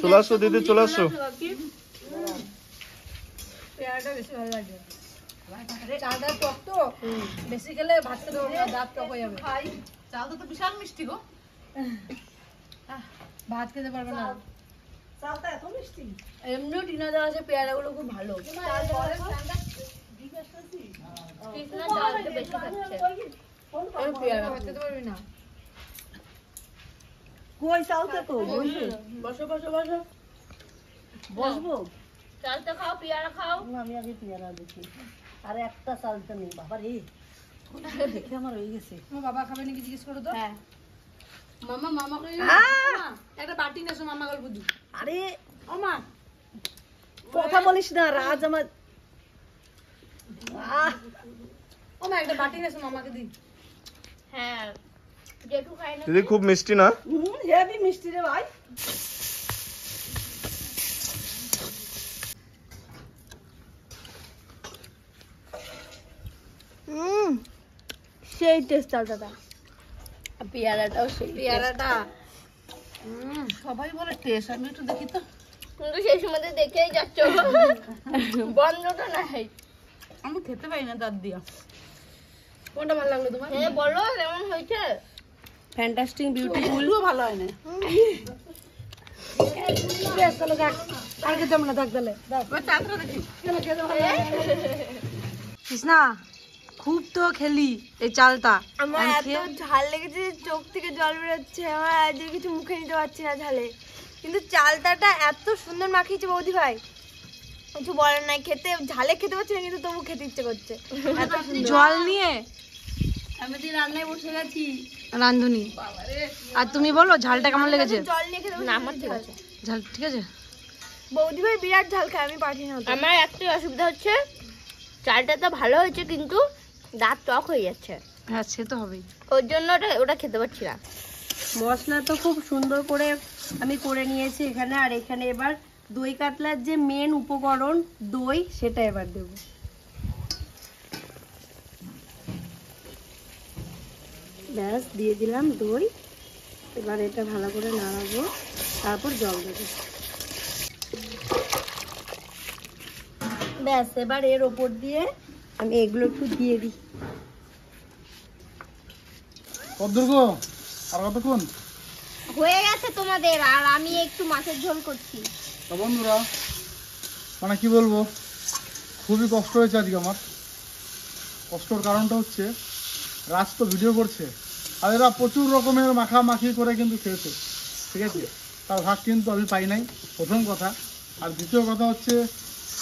চলে আসো দিদি, চলে আসো। পেয়ারাটা বেশি ভালো লাগে, চালটা টক তো, বেশি খেলে ভাত খেতে পারবো না, দাঁত টক হয়ে যাবে। চালটা তো বিশাল মিষ্টি গো। ভাত খেতে পারবে না। চালটা এত মিষ্টি। এমনিও টিনা দেওয়া আছে, পেয়ারাগুলো খুব ভালো। কৃষ্ণা ঝালটা বেশি খাচ্ছে। পেয়ারা ভাত খেতে পারবি না। কই চালটা তো বসো বসো বসো, বসবো। চালটা খাও, পেয়ারা খাও। আমি আগে পেয়ারা দেখি, আর একটা চালটা নেই। বাবা রে, দেখে আমার হয়ে গেছে। তোমার বাবা খাবে নাকি জিজ্ঞেস করো তো। হ্যাঁ, মামা মামা করে একটা বাটি নেছো, মামা গল্প দু। আরে ও মা, কথা বলিস না, রাজ আমার। ও মা একটা বাটি নেছো, মামাকে দি। হ্যাঁ, জেঠু খাই না। দিদি খুব মিষ্টি না? হেভি মিষ্টি রে ভাই। সেই টেস্ট চালটা। পেয়ারাটাও সেই পেয়ারাটা। সবাই বলে টেস্ট, আমি একটু দেখি তো। কিন্তু সেই সময় দেখেই যাচ্ছ, বন্ধটা নাই। আমি খেতে পারি না দাঁত দিয়া। কোনটা ভালো লাগলো তোমার? হ্যাঁ বলো কেমন হয়েছে। Fantastic beautiful. ফুলও ভালো হয় না। বেশ তাহলে দেখ আর খেতে আমরা দেখ তাহলে চাঁদটা দেখি কৃষ্ণা খুব তো খেলি এই চালটা আমার এত ঝাল লেগেছে চোখ থেকে জল বেরোচ্ছে, আমার আজ কিছু মুখে নিতে পারছি না ঝালে। কিন্তু চালতাটা এত সুন্দর মাখিয়েছে বৌদি ভাই, কিছু বলার নাই। খেতে ঝালে খেতে পারছি না, কিন্তু তবু খেতে ইচ্ছে করছে। জল নিয়ে আমি তো রান্নায় বসে গেছি রান্ধুনি। আর তুমি বলো ঝালটা কেমন লেগেছে? জল নিয়ে খেতে না, আমার ঠিক আছে। ঝাল ঠিক আছে? বৌদি ভাই বিরাট ঝাল খায়, আমি পারি না। আমার একটাই অসুবিধা হচ্ছে, চালটা তো ভালো হয়েছে কিন্তু দাঁত টক হয়ে যাচ্ছে, হ্যাঁ সে তো হবেই। ওর জন্য ওটা খেতে পারছি না। মশলা তো খুব সুন্দর করে আমি করে নিয়েছি এখানে। আর এখানে এবার দই কাতলার যে মেন উপকরণ দই, সেটা এবার দেব। ব্যাস দিয়ে দিলাম দই। এবার এটা ভালো করে নাড়াবো, তারপর জল দেবো। ব্যাস এবার এর ওপর দিয়ে আমি এগুলো একটু দিয়ে দিই। কতদূর আর কতক্ষণ? হয়ে গেছে তোমাদের, আর আমি একটু মাছের ঝোল করছি। তা বন্ধুরা মানে কি বলবো, খুবই কষ্ট হয়েছে আজকে আমার। কষ্টর কারণটা হচ্ছে রাজ তো ভিডিও করছে আর এরা প্রচুর রকমের মাখামাখি করে কিন্তু খেয়েছে, ঠিক আছে? তার ভাগ কিন্তু আমি পাই নাই, প্রথম কথা। আর দ্বিতীয় কথা হচ্ছে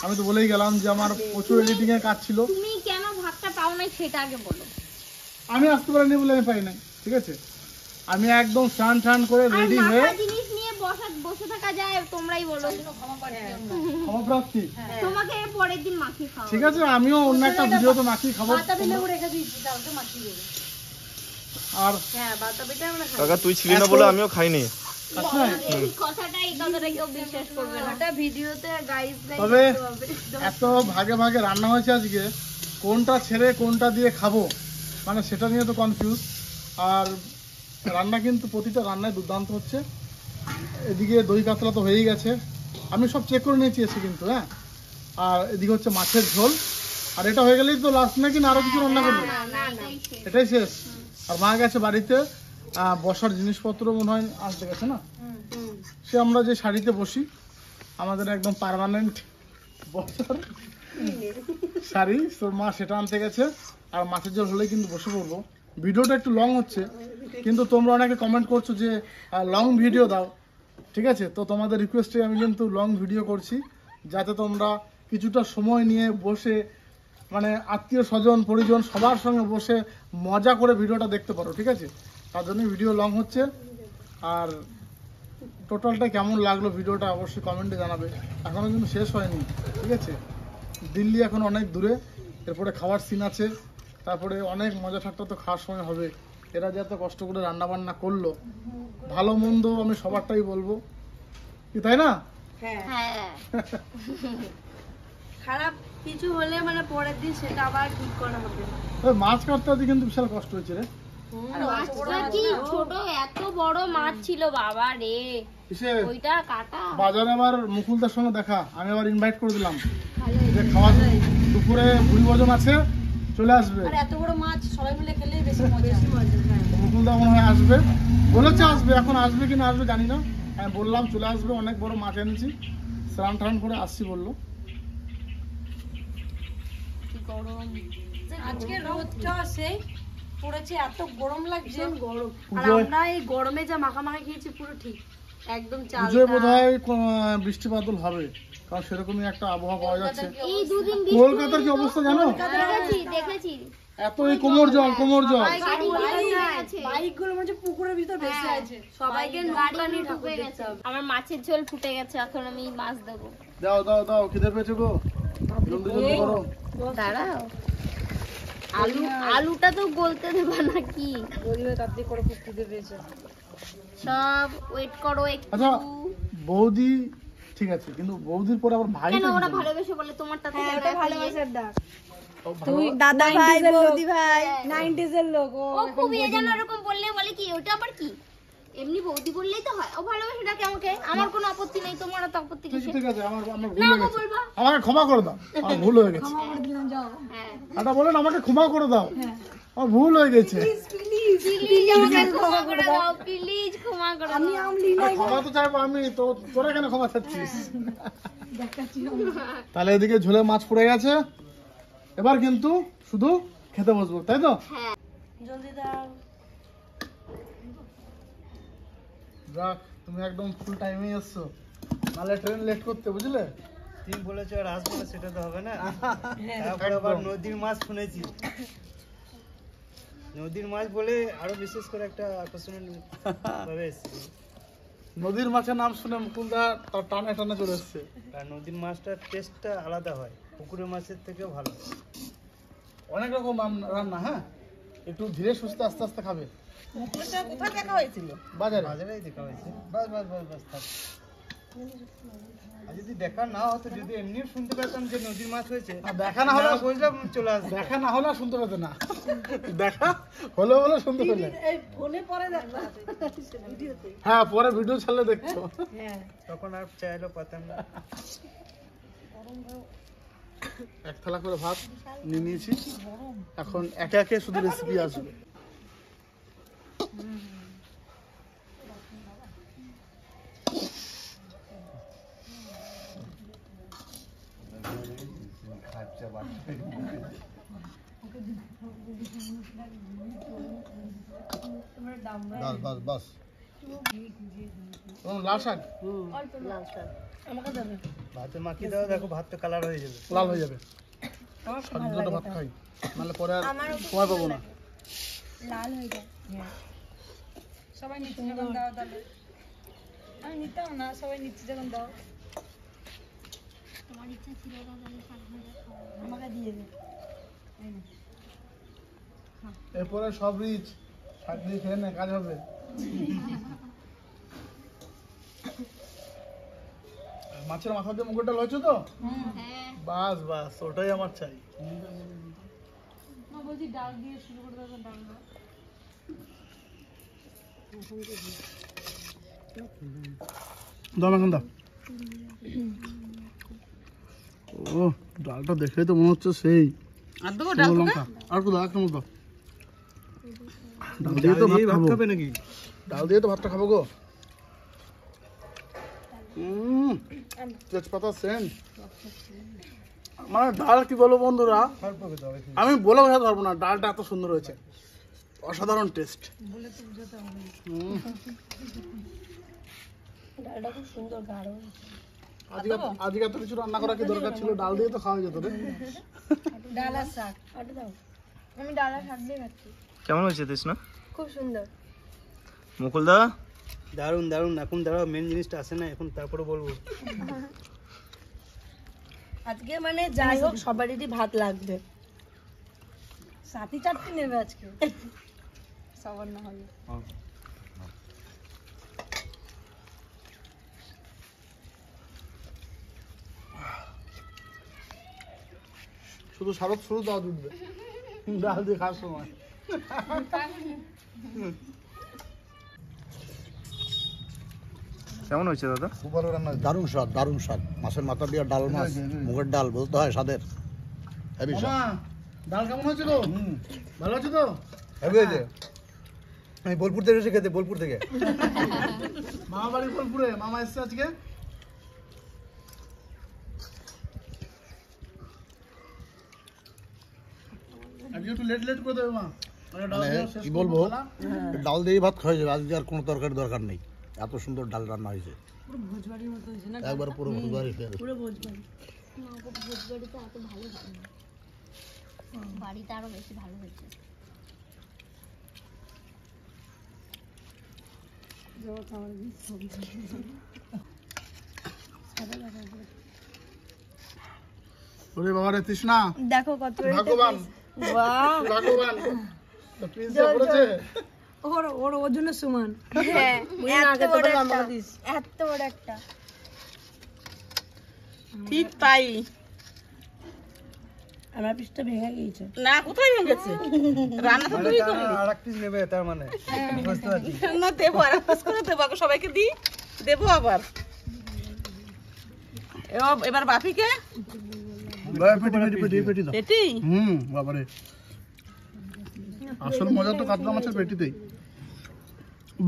আমি তো বলেই গেলাম যে আমার প্রচুর এডিটিংয়ের কাজ ছিল। তুমি কেন ভাগটা পাও নাই সেটা আগে বলো। আমি আসতে পারিনি বলে আমি পাই নাই, ঠিক আছে? আমি একদম স্নান টান করে রেডি হয়ে জিনিস নিয়ে বসে থাকা যায়, তোমরাই বলো। ক্ষমা প্রার্থী, তোমাকে পরের দিন মাখিয়ে খাও। ঠিক আছে? আমিও অন্য একটা ভিডিওতে মাখিয়ে খাবো। আর কাকা তুই ছিলি না বলে আমিও খাইনি। এই কথাটা কেউ বিশ্বাস করবে না। ওটা ভিডিওতে গাইস তবে এত ভাগে ভাগে রান্না হয়েছে আজকে, কোনটা ছেড়ে কোনটা দিয়ে খাবো মানে সেটা নিয়ে তো কনফিউজ। আর রান্না কিন্তু প্রতিটা রান্নায় দুর্দান্ত হচ্ছে। এদিকে দই কাতলা তো হয়েই গেছে, আমি সব চেক করে নিয়েছি এসে কিন্তু, হ্যাঁ। আর এদিকে হচ্ছে মাছের ঝোল, আর এটা হয়ে গেলেই তো লাস্ট নাকি না আরো কিছু রান্না করবো? এটাই শেষ। আর মা গেছে বাড়িতে বসার জিনিসপত্র মনে হয় আনতে গেছে না, সে আমরা যে শাড়িতে বসি আমাদের একদম পার্মানেন্ট বসার শাড়ি, তোর মা সেটা আনতে গেছে। আর মাছের ঝোল হলেই কিন্তু বসে পড়বো। ভিডিওটা একটু লং হচ্ছে, কিন্তু তোমরা অনেকে কমেন্ট করছো যে লং ভিডিও দাও, ঠিক আছে? তো তোমাদের রিকোয়েস্টে আমি কিন্তু লং ভিডিও করছি, যাতে তোমরা কিছুটা সময় নিয়ে বসে মানে আত্মীয় স্বজন পরিজন সবার সঙ্গে বসে মজা করে ভিডিওটা দেখতে পারো, ঠিক আছে? তার জন্য ভিডিও লং হচ্ছে। আর টোটালটা কেমন লাগলো ভিডিওটা অবশ্যই কমেন্টে জানাবে। এখনও কিন্তু শেষ হয়নি, ঠিক আছে? দিল্লি এখন অনেক দূরে, এরপরে খাওয়ার সিন আছে, তারপরে অনেক মজা ঠাট্টা তো খাওয়ার সময় হবে। এরা যে এত কষ্ট করে রান্না বান্না করলো, ভালো মন্দ আমি সবারটাই বলবো, কি তাই না? হ্যাঁ খারাপ কিছু হলে মানে পরের দিন সেটা আবার ঠিক করা হবে। ওই মাছ কাটতে আজকে কিন্তু বিশাল কষ্ট হয়েছে রে। মাছটা কি ছোট, এত বড় মাছ ছিল বাবা রে, কিসে ওইটা কাটা। বাজারে আবার মুকুলদার সঙ্গে দেখা, আমি আবার ইনভাইট করে দিলাম যে খাওয়া দুপুরে ভুড়ি ভোজন আছে, চলে আসবে। আর এত বড় মাছ সবাই মিলে খেলে বেশি মজা। মুকুলদা মনে হয় আসবে, বলেছে আসবে, এখন আসবে কিনা আসবে জানি না। আমি বললাম চলে আসবে, অনেক বড় মাছ এনেছি, স্নান টান করে আসছি বললো। আজকে রোদটা সেই পড়েছে, এত গরম লাগছে। গরম, আর আমরা এই গরমে যা মাখামাখি খেয়েছি পুরো ঠিক একদম চাল। পুজোয় বোধ হয় বৃষ্টি বাদল হবে, কারণ সেরকমই একটা আবহাওয়া পাওয়া যাচ্ছে। এই দুদিন কলকাতার কি অবস্থা জানো? দেখেছি এত এই কোমর জল কোমর জল। বাইকগুলো মধ্যে পুকুরের ভিতর ভেসে আছে, সবাইকে নৌকা নিয়ে ঢুকে গেছে। আমার মাছের ঝোল ফুটে গেছে, এখন আমি মাছ দেবো। দাও দাও দাও, খিদে পেয়েছে গো, জলদি জলদি করো। দাঁড়াও, আলুটা তো গলতে দেবা নাকি? তাড়াতাড়ি করে পুকুরে পেয়েছে। সব ওয়েট করো একটু। আচ্ছা বৌদি ঠিক আছে, কিন্তু বৌদির পরে আবার ভাই কেন ওরা ভালোবেসে বলে তোমারটা তো ভালোবাসার ডাক। তুই দাদা ভাই বৌদি ভাই 90s এর লোক। ও খুবই যেন এরকম বললে বলে কি ওটা আবার কি? এমনি বৌদি বললেই তো হয়। ও ভালোবেসে ডাকে আমাকে, আমার কোনো আপত্তি নেই, তোমার তো আপত্তি কিসের? ঠিক আছে, আমার ভুল না হয়ে গো গেছে, বলবা। আমাকে ক্ষমা করে দাও, আমার ভুল হয়ে গেছে। হ্যাঁ এটা বলেন আমাকে ক্ষমা করে দাও, আমার ভুল হয়ে গেছে। প্লিজ আমাকে ক্ষমা করে দাও, প্লিজ ক্ষমা করে দাও। ক্ষমা তো চাইবো আমি, তো তোরা কেন ক্ষমা চাচ্ছিস? তাহলে এদিকে ঝোলে মাছ পড়ে গেছে, এবার কিন্তু শুধু খেতে বসবো, তাই তো? জলদি দাও। যাক, তুমি একদম ফুল টাইমে এসছো, নাহলে ট্রেন লেট করতে, বুঝলে? তুমি বলেছো আর আসবো না, সেটা তো হবে না। তারপরে আবার নদীর মাছ শুনেছি, নদীর মাছ বলে আরো বিশেষ করে একটা আকর্ষণীয় ভাবে এসেছি। নদীর মাছের নাম শুনে মুকুলদা তার টানে টানে চলে এসছে। আর নদীর মাছটার টেস্টটা আলাদা হয়, পুকুরের মাছের থেকেও ভালো। অনেক রকম রান্না, হ্যাঁ, একটু ধীরে সুস্থে আস্তে আস্তে খাবে। মুখটা কোথায় দেখা হয়েছিল? বাজারে বাজারেই দেখা হয়েছে। বাস বাস বাস বাস থাক। আর যদি দেখা না হতো, যদি এমনি শুনতে পেতাম যে নদীর মাছ হয়েছে, আর দেখা না হলে বুঝলাম চলে আসবে। দেখা না হলে আর শুনতে পেতে না, দেখা হলে বলে শুনতে পেলে। এই ফোনে পরে দেখবা ভিডিওতে। হ্যাঁ, পরে ভিডিও ছাড়লে দেখছো। তখন আর চাইলেও পাতাম না। এক থালা করে ভাত নিয়ে নিয়েছি, এখন একে একে শুধু রেসিপি আসবে। বাস বাস বাস, লাল শাক ভাতে মাখিয়ে দাও, দেখো ভাত তো কালার হয়ে যাবে। লাল হয়ে যাবে। শাক দুটো ভাত খাই, নাহলে পরে আর সময় পাবো না। লাল হয়ে যায়। সবাই নিচে যখন দাও তাহলে আমি নিতাম না, সবাই নিচে যখন দাও তোমার ইচ্ছা ছিল না তাহলে শাক ভাজা খাওয়া। আমাকে দিয়ে দে। এরপরে সব রিচ শাক দিয়ে খেয়ে নে, কাজ হবে। মাছের মাথা দিয়ে মুগের ডাল হয়েছে তো? বাস বাস, ওটাই আমার চাই। না বলছি ডাল দিয়ে শুরু করে দেবেন, ডাল দাও। দাও এখন দাও। ও, ডালটা দেখে তো মনে হচ্ছে সেই আর দেবো ডাল তোকে? লঙ্কা। আর একটু দাও, এক চামচ দাও। ডাল দিয়ে তো ভাত খাবো। খাবে নাকি? ডাল দিয়ে তো ভাতটা খাবো গো। তেজপাতা সেন্ট, মানে ডাল কি বলবো বন্ধুরা, আমি বলে বোঝাতে পারবো না, ডালটা এত সুন্দর হয়েছে, অসাধারণ টেস্ট। ডালটা খুব সুন্দর গাঢ়। আজকে এত কিছু রান্না করা কি দরকার ছিল? ডাল দিয়ে তো খাওয়া যেত রে। ডাল আর শাক আটা দাও। আমি ডাল আর শাক দিয়ে খাচ্ছি, কেমন হয়েছে তৃষ্ণা? খুব সুন্দর। মুকুলদা? দারুন দারুন। এখন দাঁড়াও, মেন জিনিসটা আসে না, এখন তারপরে বলবো। আজকে মানে যাই হোক সবারই ভাত লাগবে। সাথী চাটনি নেবে আজকে সবার না হলে। শুধু শারদ শুরু দাও জুটবে ডাল দিয়ে খাওয়ার সময়। কেমন হয়েছে দাদা? খুব ভালো রান্না, দারুণ স্বাদ, দারুণ স্বাদ। মাছের মাথা দিয়ে ডাল মাছ, মুগের ডাল বলতে হয় স্বাদের। হেভি স্বাদ। মামা, ডাল কেমন হয়েছে গো? ভালো আছে তো? হেভি হয়েছে। আমি বোলপুর থেকে এসে খেতে, বোলপুর থেকে। মামা বাড়ি বোলপুরে, মামা এসছে আজকে। আজকে একটু লেট লেট করে দেবে মা, মানে ডাল দিয়ে শেষ কি করবো বলবো, খালা। ডাল দিয়ে ভাত খাওয়া যাবে, আজকে আর কোনো তরকারি দরকার নেই, এত সুন্দর ডাল রান্না হয়েছে। পুরো ভোজবাড়ির মতো হয়েছে না? একবার পুরো ভুলবাড়ি ফের। পুরো ভোজবাড়ি। না গো, ভোজবাড়িতে এত ভালো হয় না, বাড়িতে আরো বেশি ভালো হয়েছে। ওরে বাবা রে তৃষ্ণা, দেখো কত বড় একটা ভাগ্যবান, piece। বাহ, ভাগ্যবান। পিস যে পড়েছে, ওর ওর ওজনের সমান। হ্যাঁ, আগে এত তো বড় বললাম একটা, আমাকে দিস। এত বড় একটা। ঠিক তাই। আমার পিসটা ভেঙে গিয়েছে। না, কোথায় ভেঙেছে? রান্না তো তুই করলি। আর এক পিস নেবে তার মানে, বুঝতে পারছি। না, দেবো, আর এক piece করে দেবো, আগে সবাইকে দিই, দেবো আবার। এবার বাপিকে পেটি পেটি পেটি পেটি দাও। পেটি। বাবা রে, আসল মজা তো কাতলা মাছের পেটিতেই।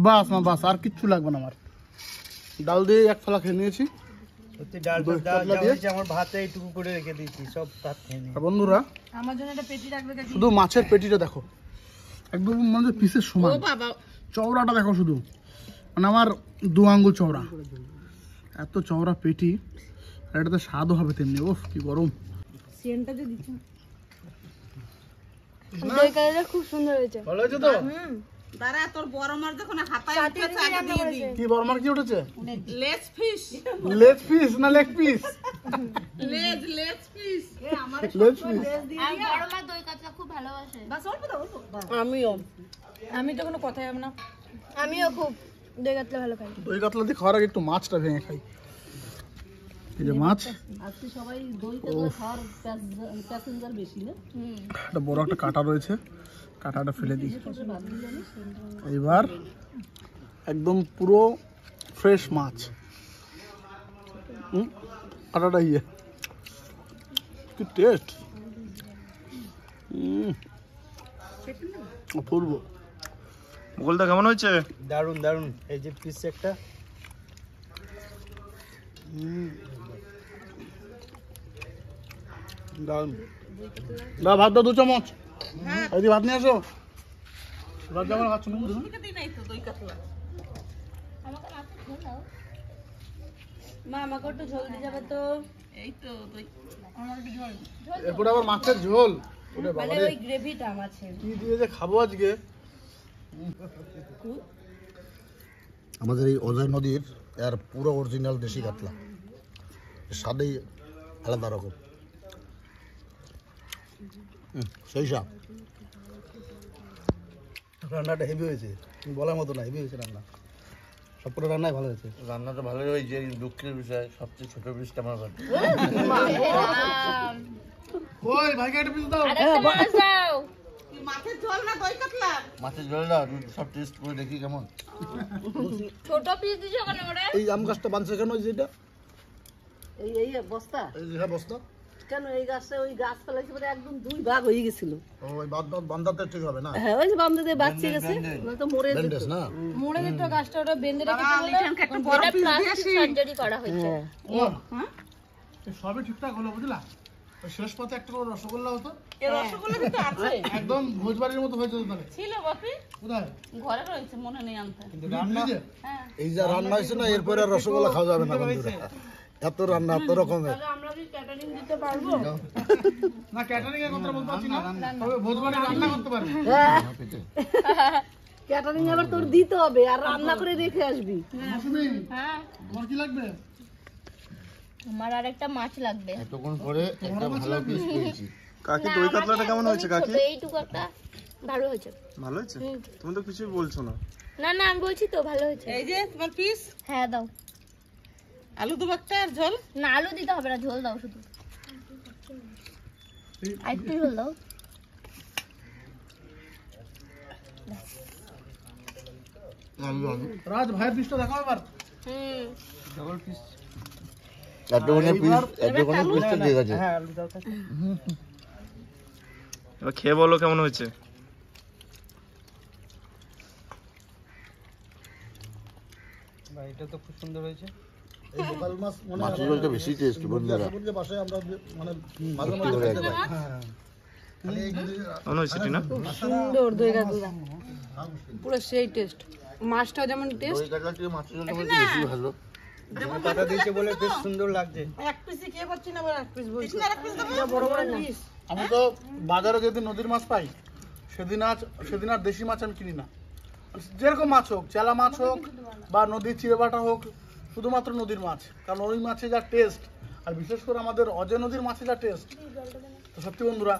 বাস মা বাস, আর কিচ্ছু লাগবে না আমার। ডাল দিয়ে এক থালা খেয়ে নিয়েছি। আমার ভাতে এইটুকু করে রেখে দিয়েছি, সব ভাত খেয়ে নিই। আর বন্ধুরা আমার জন্য একটা পেটি রাখবে কাকি। শুধু মাছের পেটিটা দেখো, একদম মানে পিসের সমান। চওড়াটা দেখো শুধু, মানে আমার 2 আঙ্গুল চওড়া, এত চওড়া পেটি। আর এটাতে স্বাদও হবে তেমনি। ওফ কি গরম। সিএনটা যে দিচ্ছ দই কাতলাটা খুব সুন্দর হয়েছে। ভালো হয়েছে তো? দাঁড়া, তোর বড় মার যখন হাতায় উঠেছে আগে দিয়ে দিই। কি বড় মার কি উঠেছে? লেজ ফিশ, লেগ পিস না লেগ পিস? লেজ ফিশ। Leg piece. আর বড় মা দই কাতলা খুব ভালোবাসে। আমি তো কোনো কথাই হবে না। আমিও খুব দই কাতলা ভালো খাই। দই কাতলা দিয়ে খাওয়ার আগে একটু মাছটা ভেঙে খাই। এই যে মাছ, আজকে সবাই দই কাতলা খাওয়ার প্যাসেঞ্জার বেশি না? একটা বড় একটা কাঁটা রয়েছে, কাঁটাটা ফেলে দিই। এবার একদম পুরো ফ্রেশ মাছ। কাঁটাটা কি টেস্ট, অপূর্ব। মুকুলদা কেমন হয়েছে? দারুন দারুন। এই যে পিস একটা, দারুন। দাও ভাত দাও 2 চামচ। এই ভাত নিয়ে আসো। ভাত যেমন খাচ্ছ না দিই নাই তো দই কাতলা। মা আমাকে একটু ঝোল দিয়ে যাবে তো। এই তো দই। এরপরে আবার মাছের ঝোল। ওরে মানে বাবারে, ওই গ্রেভিটা মাছের। কি দিয়ে যে খাবো আজকে। আমাদের এই অজয় নদীর এর পুরো অরিজিনাল দেশি কাতলা, স্বাদেই আলাদা রকম। সেই সব রান্নাটা হেভি হয়েছে, বলার মতো না, হেভি হয়েছে রান্না। সবকটা রান্নাই ভালো হয়েছে। রান্নাটা ভালোই হয়েছে। দুঃখের বিষয় সবচেয়ে ছোট পিসটা আমার ঘর। ওই ভাইকে একটা পিস দাও। মাছের ঝোল না দই কাতলা? মাছের ঝোল দাও, সব টেস্ট করে দেখি কেমন। ছোট পিস দিছো কেন ওরে? এই আম গাছটা বানছে কেন? ওই যেটা এই বস্তা এই যে বস্তা, কেন এই গাছটা, ওই গাছ ফেলাইছে বলে একদম 2 ভাগ হয়ে গেছিল। ওই বান্ধাতে ঠিক হবে না? হ্যাঁ, ওই যে বামদাতে বাঁচিয়ে গেছে, না তো মরে যেত। ব্যান্ডেজ না? মোড়ে দিত গাছটা, ওটা বেঁধে রেখেছে বলে একটা বড় এটা পিস প্লাস্টিক দিয়েছি। সার্জারি করা হয়েছে। সবই ঠিকঠাক হলো বুঝলা। ওই শেষ পাতে একটা করে রসগোল্লা হতো, এই রসগোল্লা কিন্তু আছে। একদম ভোজবাড়ির মতো হয়ে যেত তাহলে। ছিল বাপি, কোথায়? ঘরে রয়েছে, মনে নেই আনতে। ফ্রিজে? এই যে রান্না হয়েছে না, এরপরে আর রসগোল্লা খাওয়া যাবে না বন্ধুরা। এত রান্না, এত রকমের। আমরা কি ক্যাটারিং দিতে পারবো? না ক্যাটারিং এর কথা বলতে পারছি না, তবে ভোজবাড়ি রান্না করতে পারবে। ক্যাটারিং আবার তোর দিতে হবে আর রান্না করে রেখে আসবি। মৌসুমী, তোমার কি লাগবে? আমার আর একটা মাছ লাগবে। এতক্ষণ পরে একটা ভালো পিস পেয়েছি। কাকি দই কাতলাটা কেমন হয়েছে কাকি? এইটুকু একটা ভালো হয়েছে। ভালো হয়েছে? তুমি তো কিছুই বলছো না। না না আমি বলছি তো ভালো হয়েছে। এই যে তোমার পিস, হ্যাঁ দাও। আলু দেবো একটা আর ঝোল। না আলু দিতে হবে না, ঝোল দাও শুধু। আর একটু ঝোল দাও। রাজ ভাইয়ের পিসটা দেখাও এবার। এতক্ষণে পিসটা দিয়ে গেছে। এবার খেয়ে বলো কেমন হয়েছে। এই লোকাল মাছ মানে মাছের ঝোলটা বেশি টেস্ট বন্ধুরা। যে বাসায় আমরা মানে মাঝে মাঝে খাইতে পাই। কেমন হয়েছে টিনা? সুন্দর দই কাতলা, পুরো সেই টেস্ট। মাছটাও যেমন টেস্ট। দই কাতলা থেকে মাছের ঝোলটা মধ্যে বেশি ভালো। কাটা দিয়েছে বলে বেশ সুন্দর লাগছে। এক পিসই খেয়ে পাচ্ছি না, আবার এক পিস বলছি। আর এক পিস দেবো? বড় বড় পিস। আমি তো বাজারে যেদিন নদীর মাছ পাই সেদিন আর দেশি মাছ আমি কিনি না। যেরকম মাছ হোক, চেলা মাছ হোক বা নদীর চিড়েবাটা হোক, শুধুমাত্র নদীর মাছ। কারণ ওই মাছে যা টেস্ট, আর বিশেষ করে আমাদের অজয় নদীর মাছে যা টেস্ট, তো সত্যি বন্ধুরা,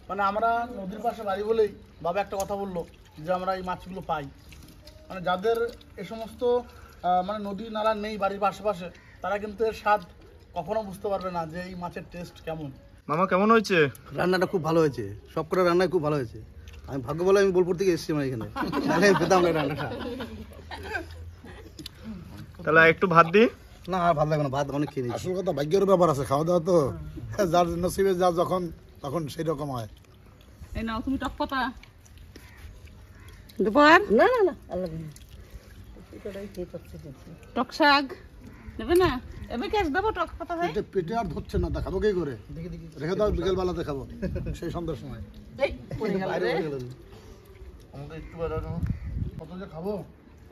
মানে আমরা নদীর পাশে বাড়ি বলেই বাবা একটা কথা বললো যে আমরা এই মাছগুলো পাই। মানে যাদের এ সমস্ত মানে নদী নালা নেই বাড়ির আশেপাশে, তারা কিন্তু এর স্বাদ কখনো বুঝতে পারবে না যে এই মাছের টেস্ট কেমন। মামা কেমন হয়েছে? রান্নাটা খুব ভালো হয়েছে, সবকটা রান্নাই খুব ভালো হয়েছে। আমি ভাগ্য বলে আমি বোলপুর থেকে এসেছি আমার এখানে, নাহলে আমি পেতাম না রান্নাটা। তাহলে একটু ভাত দিই। না আর ভালো লাগবে না, ভাত অনেক খেয়ে নিয়েছি। আসল কথা ভাগ্যের ব্যাপার আছে, খাওয়া দাওয়া তো যার নসিবে যা যখন তখন সেই রকম হয়। এই নাও তুমি টক পাতা। দুপুর না না না আল্লাহ টক শাক নেবে না এবার কি দেবো টক পাতা হয় পেটে আর ধরছে না, দেখাবো কি করে? রেখে দাও, বিকেলবেলা দেখাবো সেই সন্ধ্যার সময়। এই পড়ে গেল রে। আমাকে একটু বাড়ানো। কত যে খাবো?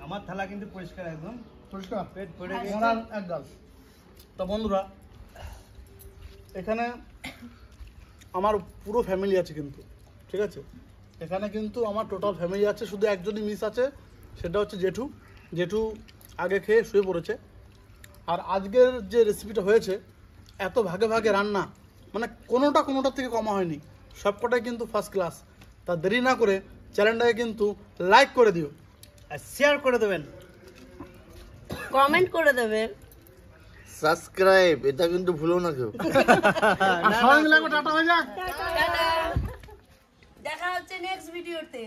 আমার থালা কিন্তু পরিষ্কার একদম পরিষ্কার পেট পড়ে আমার আর এক গাল। তো বন্ধুরা এখানে আমার পুরো ফ্যামিলি আছে কিন্তু, ঠিক আছে? এখানে কিন্তু আমার টোটাল ফ্যামিলি আছে, শুধু একজনই মিস আছে, সেটা হচ্ছে জেঠু। জেঠু আগে খেয়ে শুয়ে পড়েছে। আর আজকের যে রেসিপিটা হয়েছে এত ভাগে ভাগে রান্না, মানে কোনোটার থেকে কমা হয়নি, সবকটাই কিন্তু ফার্স্ট ক্লাস। তা দেরি না করে চ্যানেলটাকে কিন্তু লাইক করে দিও আর শেয়ার করে দেবেন, কমেন্ট করে দেবেন। সাবস্ক্রাইব এটা কিন্তু ভুলো না কেউ। আর সবাই মিলে একবার টাটা হয়ে যাক। দেখা হচ্ছে নেক্সট ভিডিওতে।